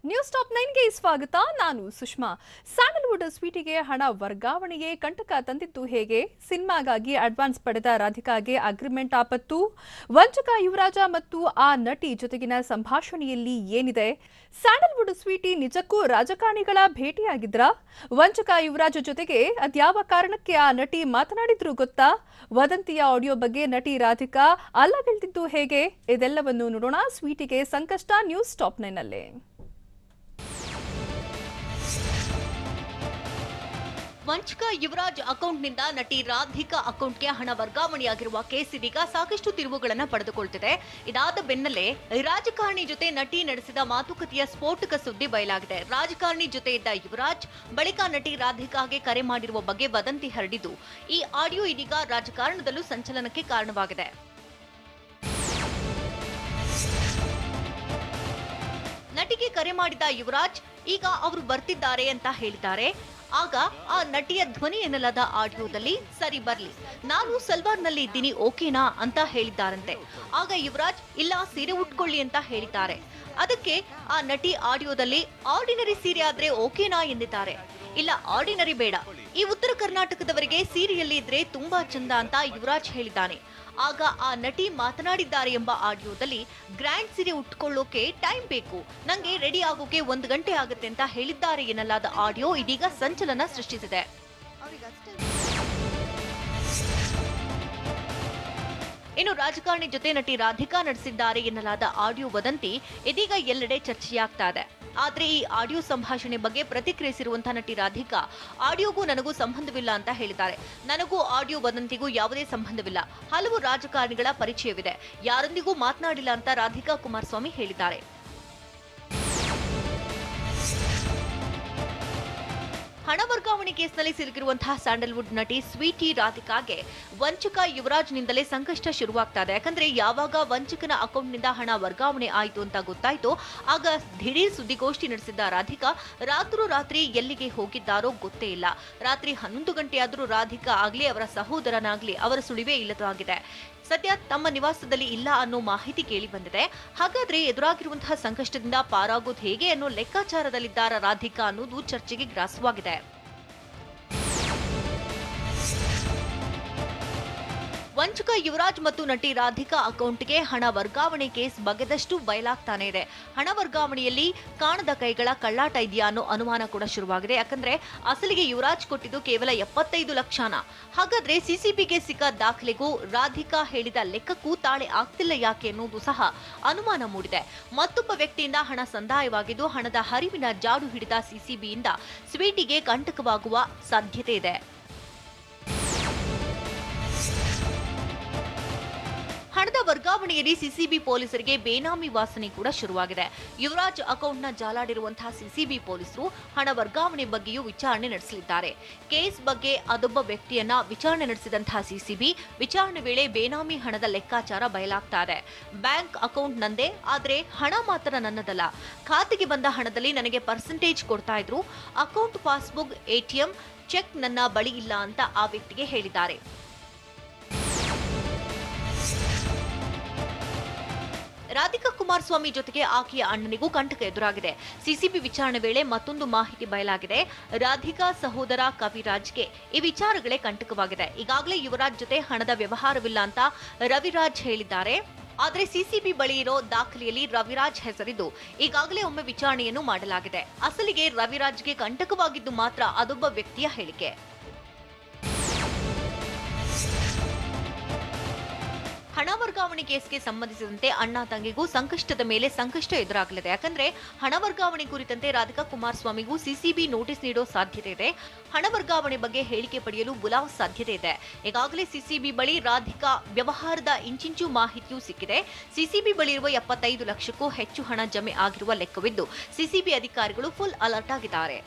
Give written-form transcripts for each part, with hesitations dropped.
News top 9ಗೆ ಸ್ವಾಗತ. ನಾನು Sushma. Sandalwood ಸ್ವೀಟಿಗೆ ಹಣ ವರ್ಗಾವಣೆಗೆ ಕಂಟಕ ತಂದಿದ್ದು ಹೇಗೆ? ಸಿನಿಮಾಗಾಗಿ ಅಡ್ವಾನ್ಸ್ ಪಡೆದ ರಾಧಿಕಾಗೆ ಅಗ್ರಿಮೆಂಟ್ ಆಪತ್ತು. ವಂಚಕ ಯುವರಾಜ ಮತ್ತು ಆ ನಟಿ ಜೊತೆಗಿನ ಸಂಭಾಷಣೆಯಲ್ಲಿ ಏನಿದೆ? ಸ್ಯಾಂಡಲ್ವುಡ್ ಸ್ವೀಟಿ ನಿಜಕ್ಕೂ ರಾಜಕಾರಣಿಗಳ ಭೇಟಿಯಾಗಿದ್ರಾ? ವಂಚಕ ಯುವರಾಜ ಜೊತೆಗೆ ಅದ್ಯಾವ ಕಾರಣಕ್ಕೆ ಆ ನಟಿ ಮಾತನಾಡಿದ್ರು ಗೊತ್ತಾ? ವದಂತಿಯ ಆಡಿಯೋ ಬಗ್ಗೆ ನಟಿ ರಾಧಿಕಾ ಅಲ್ಲಗೆಳೆದಿದ್ದು ಹೇಗೆ? ಇದೆಲ್ಲವನ್ನು ನೋಡೋಣ ಸ್ವೀಟಿಗೆ ಸಂಕಷ್ಟ ನ್ಯೂಸ್ ಟಾಪ್ 9ನಲ್ಲಿ. ವಂಚಕ ಯುವರಾಜ್ ಅಕೌಂಟ್ನಿಂದ ನಟಿ ರಾಧಿಕಾ ಅಕೌಂಟ್ಗೆ ಹಣ ವರ್ಗಾವಣೆಯಾಗಿರುವ ಕೇಸ್ ಇದೀಗ ಸಾಕಷ್ಟು ತಿರುವುಗಳನ್ನು ಪಡೆದುಕೊಳ್ತಿದೆ. ಇದಾದ ಬೆನ್ನಲ್ಲೇ ರಾಜಕಾರಣಿ ಜೊತೆ ನಟಿ ನಡೆಸಿದ ಮಾತುಕತೆಯ ಸ್ಫೋಟಕ ಸುದ್ದಿ ಬಯಲಾಗಿದೆ. ರಾಜಕಾರಣಿ ಜೊತೆ ಇದ್ದ ಯುವರಾಜ್ ಬಳಿಕ ನಟಿ ರಾಧಿಕಾಗೆ ಕರೆ ಮಾಡಿರುವ ಬಗ್ಗೆ ವದಂತಿ ಹರಡಿದ್ದು, ಈ ಆಡಿಯೋ ಇದೀಗ ರಾಜಕಾರಣದಲ್ಲೂ ಸಂಚಲನಕ್ಕೆ ಕಾರಣವಾಗಿದೆ. ನಟಿಗೆ ಕರೆ ಮಾಡಿದ ಯುವರಾಜ್ ಈಗ ಅವರು ಬರ್ತಿದ್ದಾರೆ ಅಂತ ಹೇಳಿದ್ದಾರೆ. ಆಗ ಆ ನಟಿಯ ಧ್ವನಿ ಎನ್ನಲಾದ ಆಡಿಯೋದಲ್ಲಿ ಸರಿ ಬರ್ಲಿ, ನಾನು ಸಲ್ವಾರ್ನಲ್ಲಿ ಇದ್ದೀನಿ ಓಕೆನಾ ಅಂತ ಹೇಳಿದ್ದಾರಂತೆ. ಆಗ ಯುವರಾಜ್ ಇಲ್ಲ ಸೀರೆ ಉಟ್ಕೊಳ್ಳಿ ಅಂತ ಹೇಳಿದ್ದಾರೆ. ಅದಕ್ಕೆ ಆ ನಟಿ ಆಡಿಯೋದಲ್ಲಿ ಆರ್ಡಿನರಿ ಸೀರೆ ಆದ್ರೆ ಓಕೆನಾ ಎಂದಿದ್ದಾರೆ. ಇಲ್ಲ ಆರ್ಡಿನರಿ ಬೇಡ, ಈ ಉತ್ತರ ಕರ್ನಾಟಕದವರಿಗೆ ಸೀರೆಯಲ್ಲಿ ಇದ್ರೆ ತುಂಬಾ ಚಂದ ಅಂತ ಯುವರಾಜ್ ಹೇಳಿದ್ದಾನೆ. ಆಗ ಆ ನಟಿ ಮಾತನಾಡಿದ್ದಾರೆ ಎಂಬ ಆಡಿಯೋದಲ್ಲಿ ಗ್ರ್ಯಾಂಡ್ ಸೀರೆ ಉಟ್ಕೊಳ್ಳೋಕೆ ಟೈಮ್ ಬೇಕು, ನಂಗೆ ರೆಡಿ ಆಗೋಕೆ 1 ಗಂಟೆ ಆಗುತ್ತೆ ಅಂತ ಹೇಳಿದ್ದಾರೆ ಎನ್ನಲಾದ ಆಡಿಯೋ ಇದೀಗ ಸಂಚಲನ ಸೃಷ್ಟಿಸಿದೆ. ಇನ್ನು ರಾಜಕಾರಣಿ ಜೊತೆ ನಟಿ ರಾಧಿಕಾ ನಡೆಸಿದ್ದಾರೆ ಎನ್ನಲಾದ ಆಡಿಯೋ ವದಂತಿ ಇದೀಗ ಎಲ್ಲೆಡೆ ಚರ್ಚೆಯಾಗ್ತಾ ಇದೆ. ಆದ್ರೆ ಈ ಆಡಿಯೋ ಸಂಭಾಷಣೆ ಬಗ್ಗೆ ಪ್ರತಿಕ್ರಿಯಿಸಿರುವಂತಹ ನಟಿ ರಾಧಿಕಾ, ಆಡಿಯೋಗೂ ನನಗೂ ಸಂಬಂಧವಿಲ್ಲ ಅಂತ ಹೇಳಿದ್ದಾರೆ. ನನಗೂ ಆಡಿಯೋ ವದಂತಿಗೂ ಯಾವುದೇ ಸಂಬಂಧವಿಲ್ಲ. ಹಲವು ರಾಜಕಾರಣಿಗಳ ಪರಿಚಯವಿದೆ, ಯಾರೊಂದಿಗೂ ಮಾತನಾಡಿಲ್ಲ ಅಂತ ರಾಧಿಕಾ ಕುಮಾರಸ್ವಾಮಿ ಹೇಳಿದ್ದಾರೆ. ಹಣ ವರ್ಗಾವಣೆ ಕೇಸ್ನಲ್ಲಿ ಸಿಲುಕಿರುವಂತಹ ಸ್ಯಾಂಡಲ್ವುಡ್ ನಟಿ ಸ್ವೀಟಿ ರಾಧಿಕಾಗೆ ವಂಚಕ ಯುವರಾಜ್ನಿಂದಲೇ ಸಂಕಷ್ಟ ಶುರುವಾಗ್ತಾ ಇದೆ. ಯಾಕಂದ್ರೆ ಯಾವಾಗ ವಂಚಕನ ಅಕೌಂಟ್ನಿಂದ ಹಣ ವರ್ಗಾವಣೆ ಆಯಿತು ಅಂತ ಗೊತ್ತಾಯ್ತು, ಆಗ ದಿಢೀರ್ ಸುದ್ದಿಗೋಷ್ಠಿ ನಡೆಸಿದ್ದ ರಾಧಿಕಾ ರಾತ್ರೋರಾತ್ರಿ ಎಲ್ಲಿಗೆ ಹೋಗಿದ್ದಾರೋ ಗೊತ್ತೇ ಇಲ್ಲ. ರಾತ್ರಿ 11 ಗಂಟೆಯಾದರೂ ರಾಧಿಕಾ ಆಗ್ಲಿ ಅವರ ಸಹೋದರನಾಗ್ಲಿ ಅವರ ಸುಳಿವೇ ಇಲ್ಲದಾಗಿದೆ. ಸದ್ಯ ತಮ್ಮ ನಿವಾಸದಲ್ಲಿ ಇಲ್ಲ ಅನ್ನೋ ಮಾಹಿತಿ ಕೇಳಿ ಬಂದಿದೆ. ಹಾಗಾದ್ರೆ ಎದುರಾಗಿರುವಂತಹ ಸಂಕಷ್ಟದಿಂದ ಪಾರಾಗೋದು ಹೇಗೆ ಅನ್ನೋ ಲೆಕ್ಕಾಚಾರದಲ್ಲಿದ್ದಾರ ರಾಧಿಕಾ ಅನ್ನೋದು ಚರ್ಚೆಗೆ ಗ್ರಾಸವಾಗಿದೆ. ವಂಚಕ ಯುವರಾಜ್ ಮತ್ತು ನಟಿ ರಾಧಿಕಾ ಅಕೌಂಟ್ಗೆ ಹಣ ವರ್ಗಾವಣೆ ಕೇಸ್ ಬಗೆದಷ್ಟು ಬಯಲಾಗ್ತಾನೆ ಇದೆ. ಹಣ ವರ್ಗಾವಣೆಯಲ್ಲಿ ಕಾಣದ ಕೈಗಳ ಕಳ್ಳಾಟ ಇದೆಯಾ ಅನ್ನೋ ಅನುಮಾನ ಕೂಡ ಶುರುವಾಗಿದೆ. ಯಾಕಂದ್ರೆ ಅಸಲಿಗೆ ಯುವರಾಜ್ ಕೊಟ್ಟಿದ್ದು ಕೇವಲ 75 ಲಕ್ಷನ. ಹಾಗಾದ್ರೆ ಸಿಸಿಬಿಗೆ ಸಿಕ್ಕ ದಾಖಲೆಗೂ ರಾಧಿಕಾ ಹೇಳಿದ ಲೆಕ್ಕಕ್ಕೂ ತಾಳೆ ಆಗ್ತಿಲ್ಲ ಯಾಕೆ ಎನ್ನುವುದು ಸಹ ಅನುಮಾನ ಮೂಡಿದೆ. ಮತ್ತೊಬ್ಬ ವ್ಯಕ್ತಿಯಿಂದ ಹಣ ಸಂದಾಯವಾಗಿದ್ದು ಹಣದ ಹರಿವಿನ ಜಾಡು ಹಿಡಿದ ಸಿಸಿಬಿಯಿಂದ ಸ್ವೀಟಿಗೆ ಕಂಟಕವಾಗುವ ಸಾಧ್ಯತೆ ಇದೆ. ಹಣದ ವರ್ಗಾವಣೆಯಲ್ಲಿ ಸಿಸಿಬಿ ಪೊಲೀಸರಿಗೆ ಬೇನಾಮಿ ವಾಸನೆ ಕೂಡ ಶುರುವಾಗಿದೆ. ಯುವರಾಜ್ ಅಕೌಂಟ್ನ ಜಾಲಾಡಿರುವಂತಹ ಸಿಸಿಬಿ ಪೊಲೀಸರು ಹಣ ವರ್ಗಾವಣೆ ಬಗ್ಗೆಯೂ ವಿಚಾರಣೆ ನಡೆಸಲಿದ್ದಾರೆ. ಕೇಸ್ ಬಗ್ಗೆ ಅದೊಬ್ಬ ವ್ಯಕ್ತಿಯನ್ನ ವಿಚಾರಣೆ ನಡೆಸಿದಂತಹ ಸಿಸಿಬಿ ವಿಚಾರಣೆ ವೇಳೆ ಬೇನಾಮಿ ಹಣದ ಲೆಕ್ಕಾಚಾರ ಬಯಲಾಗ್ತಾ ಇದೆ. ಬ್ಯಾಂಕ್ ಅಕೌಂಟ್ ನಂದೇ, ಆದ್ರೆ ಹಣ ಮಾತ್ರ ನನ್ನದಲ್ಲ. ಖಾತೆಗೆ ಬಂದ ಹಣದಲ್ಲಿ ನನಗೆ ಪರ್ಸೆಂಟೇಜ್ ಕೊಡ್ತಾ ಇದ್ರು. ಅಕೌಂಟ್ ಪಾಸ್ಬುಕ್, ಎಟಿಎಂ, ಚೆಕ್ ನನ್ನ ಬಳಿ ಇಲ್ಲ ಅಂತ ಆ ವ್ಯಕ್ತಿಗೆ ಹೇಳಿದ್ದಾರೆ. ರಾಧಿಕಾ ಕುಮಾರಸ್ವಾಮಿ ಜೊತೆಗೆ ಆಕೆಯ ಅಣ್ಣನಿಗೂ ಕಂಟಕ ಎದುರಾಗಿದೆ. ಸಿಸಿಬಿ ವಿಚಾರಣೆ ವೇಳೆ ಮತ್ತೊಂದು ಮಾಹಿತಿ ಬಯಲಾಗಿದೆ. ರಾಧಿಕಾ ಸಹೋದರ ಕವಿರಾಜ್ಗೆ ಈ ವಿಚಾರಗಳೇ ಕಂಟಕವಾಗಿದೆ. ಈಗಾಗಲೇ ಯುವರಾಜ್ ಜೊತೆ ಹಣದ ವ್ಯವಹಾರವಿಲ್ಲ ಅಂತ ರವಿರಾಜ್ ಹೇಳಿದ್ದಾರೆ. ಆದರೆ ಸಿಸಿಬಿ ಬಳಿ ಇರೋ ದಾಖಲೆಯಲ್ಲಿ ರವಿರಾಜ್ ಹೆಸರಿದ್ದು ಈಗಾಗಲೇ ಒಮ್ಮೆ ವಿಚಾರಣೆಯನ್ನು ಮಾಡಲಾಗಿದೆ. ಅಸಲಿಗೆ ರವಿರಾಜ್ಗೆ ಕಂಟಕವಾಗಿದ್ದು ಮಾತ್ರ ಅದೊಬ್ಬ ವ್ಯಕ್ತಿಯ ಹೇಳಿಕೆ. ಹಣ ವರ್ಗಾವಣೆ ಕೇಸ್ಗೆ ಸಂಬಂಧಿಸಿದಂತೆ ಅಣ್ಣ ತಂಗಿಗೂ ಸಂಕಷ್ಟದ ಮೇಲೆ ಸಂಕಷ್ಟ ಎದುರಾಗಲಿದೆ. ಯಾಕಂದ್ರೆ ಹಣ ವರ್ಗಾವಣೆ ಕುರಿತಂತೆ ರಾಧಿಕಾ ಕುಮಾರಸ್ವಾಮಿಗೂ ಸಿಸಿಬಿ ನೋಟಿಸ್ ನೀಡೋ ಸಾಧ್ಯತೆ ಇದೆ. ಹಣ ವರ್ಗಾವಣೆ ಬಗ್ಗೆ ಹೇಳಿಕೆ ಪಡೆಯಲು ಬುಲಾವ್ ಸಾಧ್ಯತೆ ಇದೆ. ಈಗಾಗಲೇ ಸಿಸಿಬಿ ಬಳಿ ರಾಧಿಕಾ ವ್ಯವಹಾರದ ಇಂಚಿಂಚು ಮಾಹಿತಿಯೂ ಸಿಕ್ಕಿದೆ. ಸಿಸಿಬಿ ಬಳಿ ಇರುವ 75 ಲಕ್ಷಕ್ಕೂ ಹೆಚ್ಚು ಹಣ ಜಮೆ ಆಗಿರುವ ಲೆಕ್ಕವಿದ್ದು ಸಿಸಿಬಿ ಅಧಿಕಾರಿಗಳು ಫುಲ್ ಅಲರ್ಟ್ ಆಗಿದ್ದಾರೆ.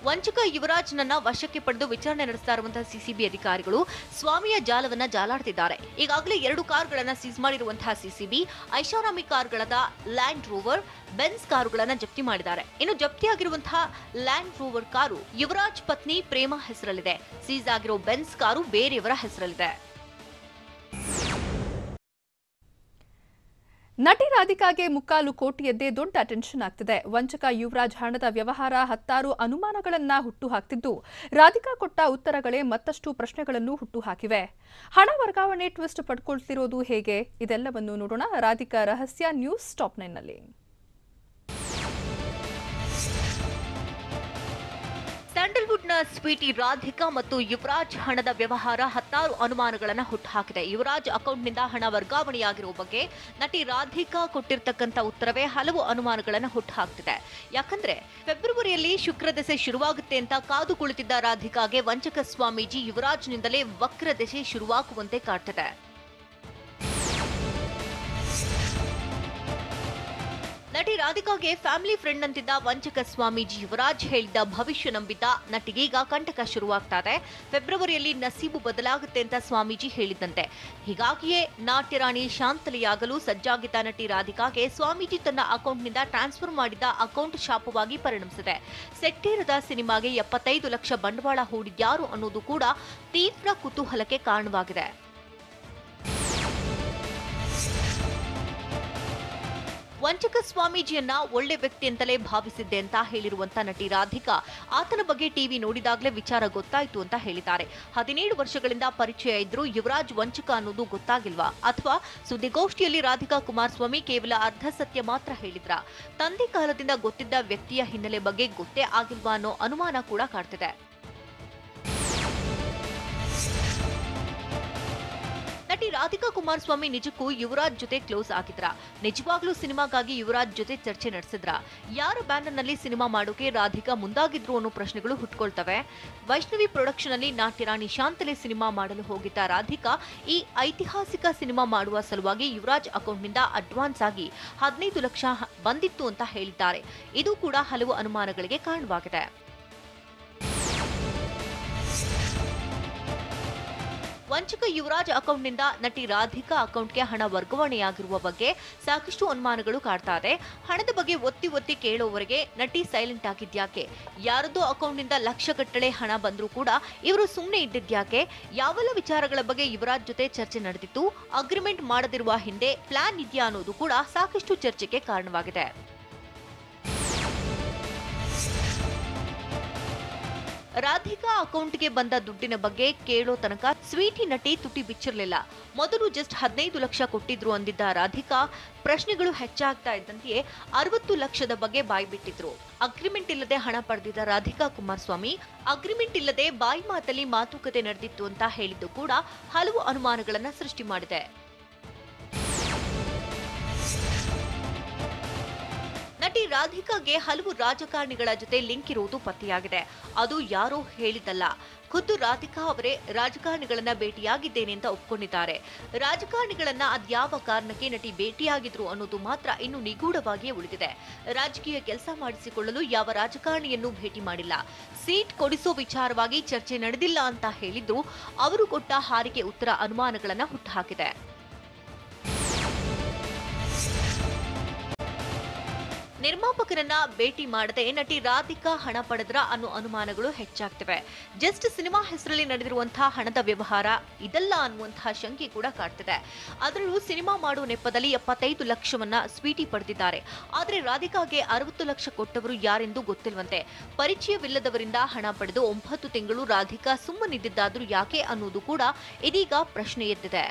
ವಂಚಕ ಯುವರಾಜ್ ನನ್ನ ವಶಕ್ಕೆ ಪಡೆದು ವಿಚಾರಣೆ ನಡೆಸ್ತಾ ಇರುವಂತಹ ಸಿಸಿಬಿ ಅಧಿಕಾರಿಗಳು ಸ್ವಾಮಿಯ ಜಾಲವನ್ನ ಜಾಲಾಡ್ತಿದ್ದಾರೆ. ಈಗಾಗಲೇ 2 ಕಾರ್ಗಳನ್ನ ಸೀಸ್ ಮಾಡಿರುವಂತಹ ಸಿಸಿಬಿ ಐಷಾರಾಮಿ ಕಾರ್ಗಳಾದ ಲ್ಯಾಂಡ್ ರೋವರ್, ಬೆನ್ಸ್ ಕಾರುಗಳನ್ನ ಜಪ್ತಿ ಮಾಡಿದ್ದಾರೆ. ಇನ್ನು ಜಪ್ತಿಯಾಗಿರುವಂತಹ ಲ್ಯಾಂಡ್ ರೋವರ್ ಕಾರು ಯುವರಾಜ್ ಪತ್ನಿ ಪ್ರೇಮ ಹೆಸರಲ್ಲಿದೆ. ಸೀಸ್ ಆಗಿರೋ ಬೆನ್ಸ್ ಕಾರು ಬೇರೆಯವರ ಹೆಸರಲ್ಲಿದೆ. ನಟಿ ರಾಧಿಕಾಗೆ 3.25 ಕೋಟಿಯದ್ದೇ ದೊಡ್ಡ ಟೆನ್ಷನ್ ಆಗ್ತಿದೆ. ವಂಚಕ ಯುವರಾಜ್ ಹಣದ ವ್ಯವಹಾರ 10 ಅನುಮಾನಗಳನ್ನ ಹುಟ್ಟುಹಾಕ್ತಿದ್ದು, ರಾಧಿಕಾ ಕೊಟ್ಟ ಉತ್ತರಗಳೇ ಮತ್ತಷ್ಟು ಪ್ರಶ್ನೆಗಳನ್ನು ಹುಟ್ಟುಹಾಕಿವೆ. ಹಣ ವರ್ಗಾವಣೆ ಟ್ವಿಸ್ಟ್ ಪಡ್ಕೊಳ್ತಿರೋದು ಹೇಗೆ? ಇದೆಲ್ಲವನ್ನು ನೋಡೋಣ ರಾಧಿಕಾ ರಹಸ್ಯ ನ್ಯೂಸ್ ಟಾಪ್ 9 ನಲ್ಲಿ. ಸ್ಯಾಂಡಲ್ವುಡ್ನ ಸ್ವೀಟಿ ರಾಧಿಕಾ ಮತ್ತು ಯುವರಾಜ್ ಹಣದ ವ್ಯವಹಾರ 10 ಅನುಮಾನಗಳನ್ನು ಹುಟ್ಟುಹಾಕಿದೆ. ಯುವರಾಜ್ ಅಕೌಂಟ್ನಿಂದ ಹಣ ವರ್ಗಾವಣೆಯಾಗಿರುವ ಬಗ್ಗೆ ನಟಿ ರಾಧಿಕಾ ಕೊಟ್ಟಿರ್ತಕ್ಕಂಥ ಉತ್ತರವೇ ಹಲವು ಅನುಮಾನಗಳನ್ನು ಹುಟ್ಟುಹಾಕ್ತಿದೆ. ಯಾಕಂದ್ರೆ ಫೆಬ್ರವರಿಯಲ್ಲಿ ಶುಕ್ರದಶೆ ಶುರುವಾಗುತ್ತೆ ಅಂತ ಕಾದು ಕುಳಿತಿದ್ದ ರಾಧಿಕಾಗೆ ವಂಚಕ ಸ್ವಾಮೀಜಿ ಯುವರಾಜ್ನಿಂದಲೇ ವಕ್ರದಶೆ ಶುರುವಾಗುವಂತೆ ಕಾಡ್ತಿದೆ. ನಟಿ ರಾಧಿಕಾಗೆ ಫ್ಯಾಮಿಲಿ ಫ್ರೆಂಡ್ ಅಂತಿದ್ದ ವಂಚಕ ಸ್ವಾಮೀಜಿ ಯುವರಾಜ್ ಹೇಳಿದ್ದ ಭವಿಷ್ಯ ನಂಬಿದ್ದ ನಟಿಗೀಗ ಕಂಟಕ ಶುರುವಾಗ್ತಾ ಇದೆ. ಫೆಬ್ರವರಿಯಲ್ಲಿ ನಸೀಬು ಬದಲಾಗುತ್ತೆ ಅಂತ ಸ್ವಾಮೀಜಿ ಹೇಳಿದ್ದಂತೆ. ಹೀಗಾಗಿಯೇ ನಾಟ್ಯರಾಣಿ ಶಾಂತಲೆಯಾಗಲು ಸಜ್ಜಾಗಿದ್ದ ನಟಿ ರಾಧಿಕಾಗೆ ಸ್ವಾಮೀಜಿ ತನ್ನ ಅಕೌಂಟ್ನಿಂದ ಟ್ರಾನ್ಸ್ಫರ್ ಮಾಡಿದ್ದ ಅಕೌಂಟ್ ಶಾಪವಾಗಿ ಪರಿಣಮಿಸಿದೆ. ಸೆಟ್ಟೇರದ ಸಿನಿಮಾಗೆ 75 ಲಕ್ಷ ಬಂಡವಾಳ ಹೂಡಿದ್ಯಾರು ಅನ್ನೋದು ಕೂಡ ತೀವ್ರ ಕುತೂಹಲಕ್ಕೆ ಕಾರಣವಾಗಿದೆ. ವಂಚಕ ಸ್ವಾಮೀಜಿಯನ್ನ ಒಳ್ಳೆ ವ್ಯಕ್ತಿ ಅಂತಲೇ ಭಾವಿಸಿದ್ದೆ ಅಂತ ಹೇಳಿರುವಂತ ನಟಿ ರಾಧಿಕಾ ಆತನ ಬಗ್ಗೆ ಟಿವಿ ನೋಡಿದಾಗಲೇ ವಿಚಾರ ಗೊತ್ತಾಯ್ತು ಅಂತ ಹೇಳಿದ್ದಾರೆ. 17 ವರ್ಷಗಳಿಂದ ಪರಿಚಯ ಇದ್ರೂ ಯುವರಾಜ್ ವಂಚಕ ಅನ್ನೋದು ಗೊತ್ತಾಗಿಲ್ವಾ? ಅಥವಾ ಸುದ್ದಿಗೋಷ್ಠಿಯಲ್ಲಿ ರಾಧಿಕಾ ಕುಮಾರಸ್ವಾಮಿ ಕೇವಲ ಅರ್ಧ ಸತ್ಯ ಮಾತ್ರ ಹೇಳಿದ್ರಾ? ತಂದೆ ಕಾಲದಿಂದ ಗೊತ್ತಿದ್ದ ವ್ಯಕ್ತಿಯ ಹಿನ್ನೆಲೆ ಬಗ್ಗೆ ಗೊತ್ತೇ ಆಗಿಲ್ವಾ ಅನ್ನೋ ಅನುಮಾನ ಕೂಡ ಕಾಡ್ತಿದೆ. ನಟಿ ರಾಧಿಕಾ ಕುಮಾರಸ್ವಾಮಿ ನಿಜಕ್ಕೂ ಯುವರಾಜ್ ಜೊತೆ ಕ್ಲೋಸ್ ಆಗಿದ್ರ? ನಿಜವಾಗ್ಲೂ ಸಿನಿಮಾಗಾಗಿ ಯುವರಾಜ್ ಜೊತೆ ಚರ್ಚೆ ನಡೆಸಿದ್ರ? ಯಾರ ಬ್ಯಾನರ್ನಲ್ಲಿ ಸಿನಿಮಾ ಮಾಡೋಕೆ ರಾಧಿಕಾ ಮುಂದಾಗಿದ್ರು ಅನ್ನೋ ಪ್ರಶ್ನೆಗಳು ಹುಟ್ಕೊಳ್ತವೆ. ವೈಷ್ಣವಿ ಪ್ರೊಡಕ್ಷನ್ ಅಲ್ಲಿ ನಾಟ್ಯರಾಣಿ ಶಾಂತಲೆ ಸಿನಿಮಾ ಮಾಡಲು ಹೋಗಿದ್ದ ರಾಧಿಕಾ ಈ ಐತಿಹಾಸಿಕ ಸಿನಿಮಾ ಮಾಡುವ ಸಲುವಾಗಿ ಯುವರಾಜ್ ಅಕೌಂಟ್ನಿಂದ ಅಡ್ವಾನ್ಸ್ ಆಗಿ 15 ಲಕ್ಷ ಬಂದಿತ್ತು ಅಂತ ಹೇಳಿದ್ದಾರೆ. ಇದು ಕೂಡ ಹಲವು ಅನುಮಾನಗಳಿಗೆ ಕಾರಣವಾಗಿದೆ. ವಂಚಕ ಯುವರಾಜ್ ಅಕೌಂಟ್ನಿಂದ ನಟಿ ರಾಧಿಕಾ ಅಕೌಂಟ್ಗೆ ಹಣ ವರ್ಗಾವಣೆಯಾಗಿರುವ ಬಗ್ಗೆ ಸಾಕಷ್ಟು ಅನುಮಾನಗಳು ಕಾಡ್ತಾ ಇದೆ. ಹಣದ ಬಗ್ಗೆ ಒತ್ತಿ ಕೇಳೋವರೆಗೆ ನಟಿ ಸೈಲೆಂಟ್ ಆಗಿದ್ಯಾಕೆ? ಯಾರದೋ ಅಕೌಂಟ್ನಿಂದ ಲಕ್ಷಗಟ್ಟಲೆ ಹಣ ಬಂದರೂ ಕೂಡ ಇವರು ಸುಮ್ಮನೆ ಇದ್ದಿದ್ಯಾಕೆ? ಯಾವೆಲ್ಲ ವಿಚಾರಗಳ ಬಗ್ಗೆ ಯುವರಾಜ್ ಜೊತೆ ಚರ್ಚೆ ನಡೆದಿತ್ತು? ಅಗ್ರಿಮೆಂಟ್ ಮಾಡದಿರುವ ಹಿಂದೆ ಪ್ಲಾನ್ ಇದೆಯಾ ಅನ್ನೋದು ಕೂಡ ಸಾಕಷ್ಟು ಚರ್ಚೆಗೆ ಕಾರಣವಾಗಿದೆ. ರಾಧಿಕಾ ಅಕೌಂಟ್ಗೆ ಬಂದ ದುಡ್ಡಿನ ಬಗ್ಗೆ ಕೇಳೋ ತನಕ ಸ್ವೀಟಿ ನಟಿ ತುಟಿ ಬಿಚ್ಚಿರಲಿಲ್ಲ. ಮೊದಲು ಜಸ್ಟ್ 15 ಲಕ್ಷ ಕೊಟ್ಟಿದ್ರು ಅಂದಿದ್ದ ರಾಧಿಕಾ ಪ್ರಶ್ನೆಗಳು ಹೆಚ್ಚಾಗ್ತಾ ಇದ್ದಂತೆಯೇ 60 ಲಕ್ಷದ ಬಗ್ಗೆ ಬಾಯ್ಬಿಟ್ಟಿದ್ರು. ಅಗ್ರಿಮೆಂಟ್ ಇಲ್ಲದೆ ಹಣ ಪಡೆದಿದ್ದ ರಾಧಿಕಾ ಕುಮಾರಸ್ವಾಮಿ ಅಗ್ರಿಮೆಂಟ್ ಇಲ್ಲದೆ ಬಾಯಿ ಮಾತಲ್ಲಿ ಮಾತುಕತೆ ನಡೆದಿತ್ತು ಅಂತ ಹೇಳಿದ್ದು ಕೂಡ ಹಲವು ಅನುಮಾನಗಳನ್ನ ಸೃಷ್ಟಿ ಮಾಡಿದೆ. ನಟಿ ರಾಧಿಕಾಗೆ ಹಲವು ರಾಜಕಾರಣಿಗಳ ಜೊತೆ ಲಿಂಕ್ ಇರುವುದು ಪತ್ತೆಯಾಗಿದೆ. ಅದು ಯಾರೋ ಹೇಳಿದ್ದಲ್ಲ, ಖುದ್ದು ರಾಧಿಕಾ ಅವರೇ ರಾಜಕಾರಣಿಗಳನ್ನ ಭೇಟಿಯಾಗಿದ್ದೇನೆ ಅಂತ ಒಪ್ಕೊಂಡಿದ್ದಾರೆ. ರಾಜಕಾರಣಿಗಳನ್ನ ಅದ್ಯಾವ ಕಾರಣಕ್ಕೆ ನಟಿ ಭೇಟಿಯಾಗಿದ್ರು ಅನ್ನೋದು ಮಾತ್ರ ಇನ್ನು ನಿಗೂಢವಾಗಿಯೇ ಉಳಿದಿದೆ. ರಾಜಕೀಯ ಕೆಲಸ ಮಾಡಿಸಿಕೊಳ್ಳಲು ಯಾವ ರಾಜಕಾರಣಿಯನ್ನೂ ಭೇಟಿ ಮಾಡಿಲ್ಲ. ಸೀಟ್ ಕೊಡಿಸೋ ವಿಚಾರವಾಗಿ ಚರ್ಚೆ ನಡೆದಿಲ್ಲ ಅಂತ ಹೇಳಿದ್ರು ಅವರು ಕೊಟ್ಟ ಹಾರಿಗೆ ಉತ್ತರ ಅನುಮಾನಗಳನ್ನ ಹುಟ್ಟುಹಾಕಿದೆ. ನಿರ್ಮಾಪಕರನ್ನ ಭೇಟಿ ಮಾಡದೆ ನಟಿ ರಾಧಿಕಾ ಹಣ ಪಡೆದ್ರ ಅನ್ನೋ ಅನುಮಾನಗಳು ಹೆಚ್ಚಾಗ್ತಿವೆ. ಜಸ್ಟ್ ಸಿನಿಮಾ ಹೆಸರಲ್ಲಿ ನಡೆದಿರುವಂತಹ ಹಣದ ವ್ಯವಹಾರ ಇದಲ್ಲ ಅನ್ನುವಂತಹ ಶಂಕೆ ಕೂಡ ಕಾಡ್ತಿದೆ. ಅದರಲ್ಲೂ ಸಿನಿಮಾ ಮಾಡುವ ನೆಪದಲ್ಲಿ 75 ಲಕ್ಷವನ್ನ ಸ್ವೀಟಿ ಪಡೆದಿದ್ದಾರೆ. ಆದರೆ ರಾಧಿಕಾಗೆ 60 ಲಕ್ಷ ಕೊಟ್ಟವರು ಯಾರೆಂದು ಗೊತ್ತಿಲ್ವಂತೆ. ಪರಿಚಯವಿಲ್ಲದವರಿಂದ ಹಣ ಪಡೆದು 9 ತಿಂಗಳು ರಾಧಿಕಾ ಸುಮ್ಮನಿದ್ದಿದ್ದಾದ್ರೂ ಯಾಕೆ ಅನ್ನೋದು ಕೂಡ ಇದೀಗ ಪ್ರಶ್ನೆ ಎದ್ದಿದೆ.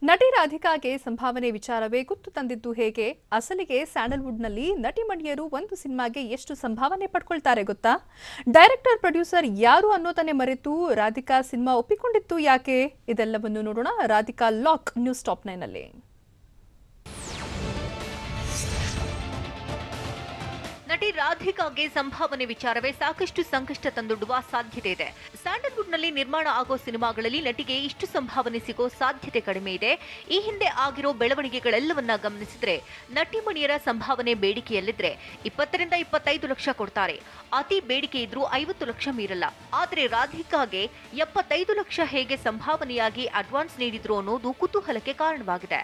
ನಟಿ ರಾಧಿಕಾಗೆ ಸಂಭಾವನೆ ವಿಚಾರವೇ ಗುತ್ತು ತಂದಿದ್ದು ಹೇಗೆ? ಅಸಲಿಗೆ ಸ್ಯಾಂಡಲ್ವುಡ್ನಲ್ಲಿ ನಟಿಮಣಿಯರು ಒಂದು ಸಿನಿಮಾಗೆ ಎಷ್ಟು ಸಂಭಾವನೆ ಪಡ್ಕೊಳ್ತಾರೆ ಗೊತ್ತಾ? ಡೈರೆಕ್ಟರ್ ಪ್ರೊಡ್ಯೂಸರ್ ಯಾರು ಅನ್ನೋದನ್ನೇ ಮರೆತು ರಾಧಿಕಾ ಸಿನಿಮಾ ಒಪ್ಪಿಕೊಂಡಿತ್ತು ಯಾಕೆ? ಇದೆಲ್ಲವನ್ನು ನೋಡೋಣ ರಾಧಿಕಾ ಲಾಕ್ ನ್ಯೂಸ್ ಟಾಪ್ 9 ನಲ್ಲಿ. ನಟಿ ರಾಧಿಕಾಗೆ ಸಂಭಾವನೆ ವಿಚಾರವೇ ಸಾಕಷ್ಟು ಸಂಕಷ್ಟ ತಂದೊಡ್ಡುವ ಸಾಧ್ಯತೆ ಇದೆ. ಸ್ಯಾಂಡಲ್ವುಡ್ನಲ್ಲಿ ನಿರ್ಮಾಣ ಆಗೋ ಸಿನಿಮಾಗಳಲ್ಲಿ ನಟಿಗೆ ಇಷ್ಟು ಸಂಭಾವನೆ ಸಿಗೋ ಸಾಧ್ಯತೆ ಕಡಿಮೆ ಇದೆ. ಈ ಹಿಂದೆ ಆಗಿರೋ ಬೆಳವಣಿಗೆಗಳೆಲ್ಲವನ್ನ ಗಮನಿಸಿದ್ರೆ ನಟಿಮಣಿಯರ ಸಂಭಾವನೆ ಬೇಡಿಕೆಯಲ್ಲಿದ್ರೆ 20 ರಿಂದ 25 ಲಕ್ಷ ಕೊಡ್ತಾರೆ. ಅತಿ ಬೇಡಿಕೆ ಇದ್ರೂ 50 ಲಕ್ಷ ಮೀರಲ್ಲ. ಆದರೆ ರಾಧಿಕಾಗೆ 75 ಲಕ್ಷ ಹೇಗೆ ಸಂಭಾವನೆಯಾಗಿ ಅಡ್ವಾನ್ಸ್ ನೀಡಿದ್ರು ಅನ್ನೋದು ಕುತೂಹಲಕ್ಕೆ ಕಾರಣವಾಗಿದೆ.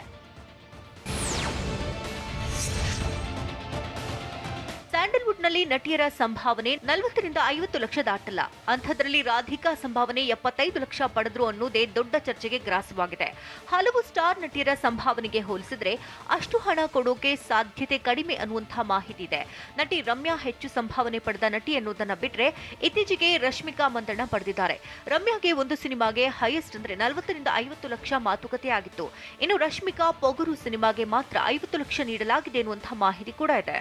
ಸ್ಯಾಂಡಲ್ವುಡ್ನಲ್ಲಿ ನಟಿಯರ ಸಂಭಾವನೆ 40ರಿಂದ 50 ಲಕ್ಷ ದಾಟಲ್ಲ. ಅಂಥದ್ರಲ್ಲಿ ರಾಧಿಕಾ ಸಂಭಾವನೆ 75 ಲಕ್ಷ ಪಡೆದ್ರು ಅನ್ನೋದೇ ದೊಡ್ಡ ಚರ್ಚೆಗೆ ಗ್ರಾಸವಾಗಿದೆ. ಹಲವು ಸ್ಟಾರ್ ನಟಿಯರ ಸಂಭಾವನೆಗೆ ಹೋಲಿಸಿದ್ರೆ ಅಷ್ಟು ಹಣ ಕೊಡೋಕೆ ಸಾಧ್ಯತೆ ಕಡಿಮೆ ಅನ್ನುವಂಥ ಮಾಹಿತಿ ಇದೆ. ನಟಿ ರಮ್ಯಾ ಹೆಚ್ಚು ಸಂಭಾವನೆ ಪಡೆದ ನಟಿ ಅನ್ನೋದನ್ನ ಬಿಟ್ರೆ ಇತ್ತೀಚೆಗೆ ರಶ್ಮಿಕಾ ಮಂದಣ್ಣ ಪಡೆದಿದ್ದಾರೆ. ರಮ್ಯಾಗೆ ಒಂದು ಸಿನಿಮಾಗೆ ಹೈಯೆಸ್ಟ್ ಅಂದ್ರೆ 40ರಿಂದ 50 ಲಕ್ಷ ಮಾತುಕತೆ ಆಗಿತ್ತು. ಇನ್ನು ರಶ್ಮಿಕಾ ಪೊಗರು ಸಿನಿಮಾಗೆ ಮಾತ್ರ 50 ಲಕ್ಷ ನೀಡಲಾಗಿದೆ ಎನ್ನುವಂಥ ಮಾಹಿತಿ ಕೂಡ ಇದೆ.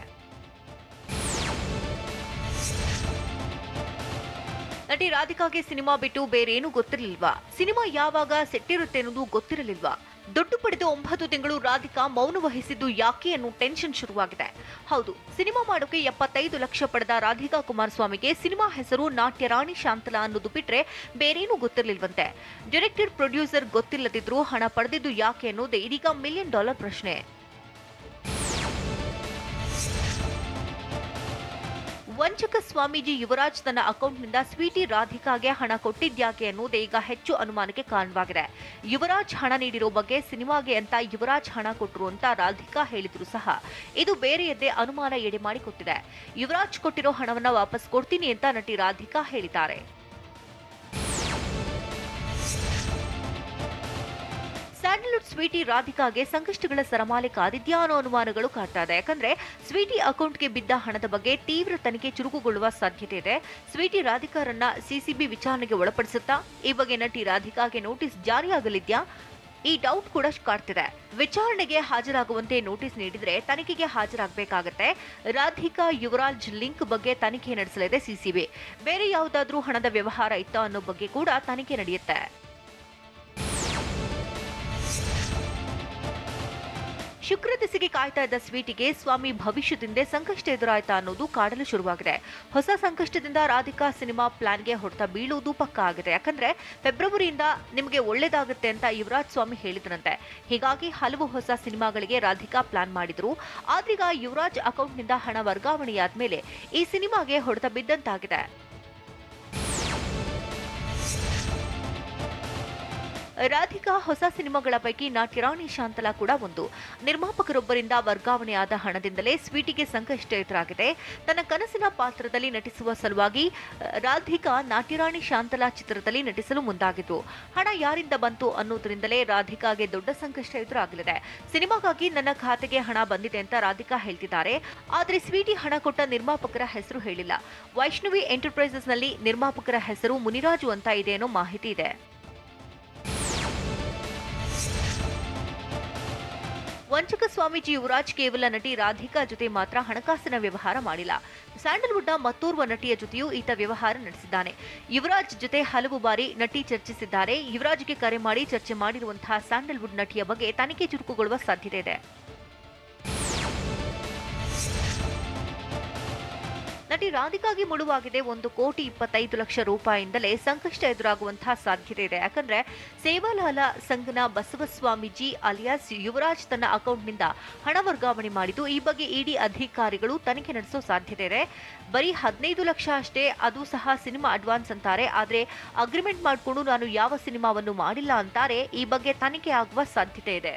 ನಟಿ ರಾಧಿಕಾಗೆ ಸಿನಿಮಾ ಬಿಟ್ಟು ಬೇರೇನೂ ಗೊತ್ತಿರಲಿಲ್ವಾ? ಸಿನಿಮಾ ಯಾವಾಗ ಸೆಟ್ಟಿರುತ್ತೆ ಅನ್ನೋದು ಗೊತ್ತಿರಲಿಲ್ವಾ? ದುಡ್ಡು ಪಡೆದು 9 ತಿಂಗಳು ರಾಧಿಕಾ ಮೌನ ವಹಿಸಿದ್ದು ಯಾಕೆ ಅನ್ನೋ ಟೆನ್ಷನ್ ಶುರುವಾಗಿದೆ. ಹೌದು, ಸಿನಿಮಾ ಮಾಡೋಕೆ 75 ಲಕ್ಷ ಪಡೆದ ರಾಧಿಕಾ ಕುಮಾರಸ್ವಾಮಿಗೆ ಸಿನಿಮಾ ಹೆಸರು ನಾಟ್ಯ ರಾಣಿ ಶಾಂತಲಾ ಅನ್ನೋದು ಬಿಟ್ರೆ ಬೇರೇನೂ ಗೊತ್ತಿರಲಿಲ್ವಂತೆ. ಡೈರೆಕ್ಟರ್ ಪ್ರೊಡ್ಯೂಸರ್ ಗೊತ್ತಿಲ್ಲದಿದ್ರು ಹಣ ಪಡೆದಿದ್ದು ಯಾಕೆ ಅನ್ನೋದೇ ಇದೀಗ $1 ಮಿಲಿಯನ್ ಪ್ರಶ್ನೆ. ವಂಚಕ ಸ್ವಾಮೀಜಿ ಯುವರಾಜ್ ತನ್ನ ಅಕೌಂಟ್ನಿಂದ ಸ್ವೀಟಿ ರಾಧಿಕಾಗೆ ಹಣ ಕೊಟ್ಟಿದ್ಯಾಕೆ ಅನ್ನೋದೇ ಈಗ ಹೆಚ್ಚು ಅನುಮಾನಕ್ಕೆ ಕಾರಣವಾಗಿದೆ. ಯುವರಾಜ್ ಹಣ ನೀಡಿರೋ ಬಗ್ಗೆ ಸಿನಿಮಾಗೆ ಅಂತ ಯುವರಾಜ್ ಹಣ ಕೊಟ್ಟರು ಅಂತ ರಾಧಿಕಾ ಹೇಳಿದ್ರು ಸಹ ಇದು ಬೇರೆಯದ್ದೇ ಅನುಮಾನ ಎಡೆ ಮಾಡಿಕೊಟ್ಟಿದೆ. ಯುವರಾಜ್ ಕೊಟ್ಟಿರೋ ಹಣವನ್ನ ವಾಪಸ್ ಕೊಡ್ತೀನಿ ಅಂತ ನಟಿ ರಾಧಿಕಾ ಹೇಳಿದ್ದಾರೆ. ಸ್ಯಾಂಡಲ್ವುಡ್ ಸ್ವೀಟಿ ರಾಧಿಕಾಗೆ ಸಂಕಷ್ಟಗಳ ಸರಮಾಲೆ ಕಾದಿದ್ಯಾ ಅನ್ನೋ ಅನುಮಾನಗಳು ಕಾಡ್ತಾ ಇದೆ. ಯಾಕಂದ್ರೆ ಸ್ವೀಟಿ ಅಕೌಂಟ್ಗೆ ಬಿದ್ದ ಹಣದ ಬಗ್ಗೆ ತೀವ್ರ ತನಿಖೆ ಚುರುಕುಗೊಳ್ಳುವ ಸಾಧ್ಯತೆ ಇದೆ. ಸ್ವೀಟಿ ರಾಧಿಕಾರನ್ನ ಸಿಸಿಬಿ ವಿಚಾರಣೆಗೆ ಒಳಪಡಿಸುತ್ತಾ? ಈ ಬಗ್ಗೆ ನಟಿ ರಾಧಿಕಾಗೆ ನೋಟಿಸ್ ಜಾರಿಯಾಗಲಿದ್ಯಾ? ಈ ಡೌಟ್ ಕೂಡ ಕಾಡ್ತಿದೆ. ವಿಚಾರಣೆಗೆ ಹಾಜರಾಗುವಂತೆ ನೋಟಿಸ್ ನೀಡಿದ್ರೆ ತನಿಖೆಗೆ ಹಾಜರಾಗಬೇಕಾಗತ್ತೆ. ರಾಧಿಕಾ ಯುವರಾಜ್ ಲಿಂಕ್ ಬಗ್ಗೆ ತನಿಖೆ ನಡೆಸಲಿದೆ ಸಿಸಿಬಿ. ಬೇರೆ ಯಾವುದಾದ್ರೂ ಹಣದ ವ್ಯವಹಾರ ಇತ್ತಾ ಅನ್ನೋ ಬಗ್ಗೆ ಕೂಡ ತನಿಖೆ ನಡೆಯುತ್ತೆ. ಶುಕ್ರ ದಿಸೆಗೆ ಕಾಯ್ತಾ ಇದ್ದ ಸ್ವೀಟಿಗೆ ಸ್ವಾಮಿ ಭವಿಷ್ಯದಿಂದ ಸಂಕಷ್ಟ ಎದುರಾಯ್ತಾ ಅನ್ನೋದು ಕಾಡಲು ಶುರುವಾಗಿದೆ. ಹೊಸ ಸಂಕಷ್ಟದಿಂದ ರಾಧಿಕಾ ಸಿನಿಮಾ ಪ್ಲಾನ್ಗೆ ಹೊಡೆತ ಬೀಳುವುದು ಪಕ್ಕಾ ಆಗಿದೆ. ಯಾಕಂದ್ರೆ ಫೆಬ್ರವರಿಯಿಂದ ನಿಮಗೆ ಒಳ್ಳೇದಾಗುತ್ತೆ ಅಂತ ಯುವರಾಜ್ ಸ್ವಾಮಿ ಹೇಳಿದ್ರಂತೆ. ಹೀಗಾಗಿ ಹಲವು ಹೊಸ ಸಿನಿಮಾಗಳಿಗೆ ರಾಧಿಕಾ ಪ್ಲಾನ್ ಮಾಡಿದ್ರು. ಆದ್ರೀಗ ಯುವರಾಜ್ ಅಕೌಂಟ್ನಿಂದ ಹಣ ವರ್ಗಾವಣೆಯಾದ್ಮೇಲೆ ಈ ಸಿನಿಮಾಗೆ ಹೊಡೆತ ಬಿದ್ದಂತಾಗಿದೆ. ರಾಧಿಕಾ ಹೊಸ ಸಿನಿಮಾಗಳ ಪೈಕಿ ನಾಟ್ಯ ರಾಣಿ ಶಾಂತಲಾ ಕೂಡ ಒಂದು. ನಿರ್ಮಾಪಕರೊಬ್ಬರಿಂದ ವರ್ಗಾವಣೆಯಾದ ಹಣದಿಂದಲೇ ಸ್ವೀಟಿಗೆ ಸಂಕಷ್ಟ ಎದುರಾಗಿದೆ. ತನ್ನ ಕನಸಿನ ಪಾತ್ರದಲ್ಲಿ ನಟಿಸುವ ಸಲುವಾಗಿ ರಾಧಿಕಾ ನಾಟ್ಯ ರಾಣಿ ಶಾಂತಲಾ ಚಿತ್ರದಲ್ಲಿ ನಟಿಸಲು ಮುಂದಾಗಿದ್ರು. ಹಣ ಯಾರಿಂದ ಬಂತು ಅನ್ನೋದ್ರಿಂದಲೇ ರಾಧಿಕಾಗೆ ದೊಡ್ಡ ಸಂಕಷ್ಟ ಎದುರಾಗಲಿದೆ. ಸಿನಿಮಾಗಾಗಿ ನನ್ನ ಖಾತೆಗೆ ಹಣ ಬಂದಿದೆ ಅಂತ ರಾಧಿಕಾ ಹೇಳ್ತಿದ್ದಾರೆ. ಆದ್ರೆ ಸ್ವೀಟಿ ಹಣ ಕೊಟ್ಟ ನಿರ್ಮಾಪಕರ ಹೆಸರು ಹೇಳಿಲ್ಲ. ವೈಷ್ಣವಿ ಎಂಟರ್ಪ್ರೈಸಸ್ ನಲ್ಲಿ ನಿರ್ಮಾಪಕರ ಹೆಸರು ಮುನಿರಾಜು ಅಂತ ಇದೆ ಅನ್ನೋ ಮಾಹಿತಿ ಇದೆ. ವಂಚಕ ಸ್ವಾಮೀಜಿ ಯುವರಾಜ್ ಕೇವಲ ನಟಿ ರಾಧಿಕಾ ಜೊತೆ ಮಾತ್ರ ಹಣಕಾಸಿನ ವ್ಯವಹಾರ ಮಾಡಿಲ್ಲ. ಸ್ಯಾಂಡಲ್ವುಡ್ನ ಮತ್ತೋರ್ವ ನಟಿಯ ಜೊತೆಯೂ ಈತ ವ್ಯವಹಾರ ನಡೆಸಿದ್ದಾನೆ. ಯುವರಾಜ್ ಜೊತೆ ಹಲವು ಬಾರಿ ನಟಿ ಚರ್ಚಿಸಿದ್ದಾರೆ. ಯುವರಾಜ್ಗೆ ಕರೆ ಮಾಡಿ ಚರ್ಚೆ ಮಾಡಿರುವಂತಹ ಸ್ಯಾಂಡಲ್ವುಡ್ ನಟಿಯ ಬಗ್ಗೆ ತನಿಖೆ ಚುರುಕುಗೊಳ್ಳುವ ಸಾಧ್ಯತೆ ಇದೆ. ನಟಿ ರಾಧಿಕಾಗೆ ಮುಳುವಾಗಿದೆ ₹1,25,00,000 ಸಂಕಷ್ಟ ಎದುರಾಗುವಂತಹ ಸಾಧ್ಯತೆ ಇದೆ. ಯಾಕಂದ್ರೆ ಸೇವಾಲಾಲ ಸಂಘನ ಬಸವಸ್ವಾಮೀಜಿ ಅಲಿಯಾಸ್ ಯುವರಾಜ್ ತನ್ನ ಅಕೌಂಟ್ನಿಂದ ಹಣ ವರ್ಗಾವಣೆ ಮಾಡಿದ್ದು ಈ ಬಗ್ಗೆ ಇಡಿ ಅಧಿಕಾರಿಗಳು ತನಿಖೆ ನಡೆಸೋ ಸಾಧ್ಯತೆ ಇದೆ. ಬರೀ 15 ಲಕ್ಷ ಅಷ್ಟೇ, ಅದು ಸಹ ಸಿನಿಮಾ ಅಡ್ವಾನ್ಸ್ ಅಂತಾರೆ. ಆದ್ರೆ ಅಗ್ರಿಮೆಂಟ್ ಮಾಡಿಕೊಂಡು ನಾನು ಯಾವ ಸಿನಿಮಾವನ್ನು ಮಾಡಿಲ್ಲ ಅಂತಾರೆ. ಈ ಬಗ್ಗೆ ತನಿಖೆ ಆಗುವ ಸಾಧ್ಯತೆ ಇದೆ.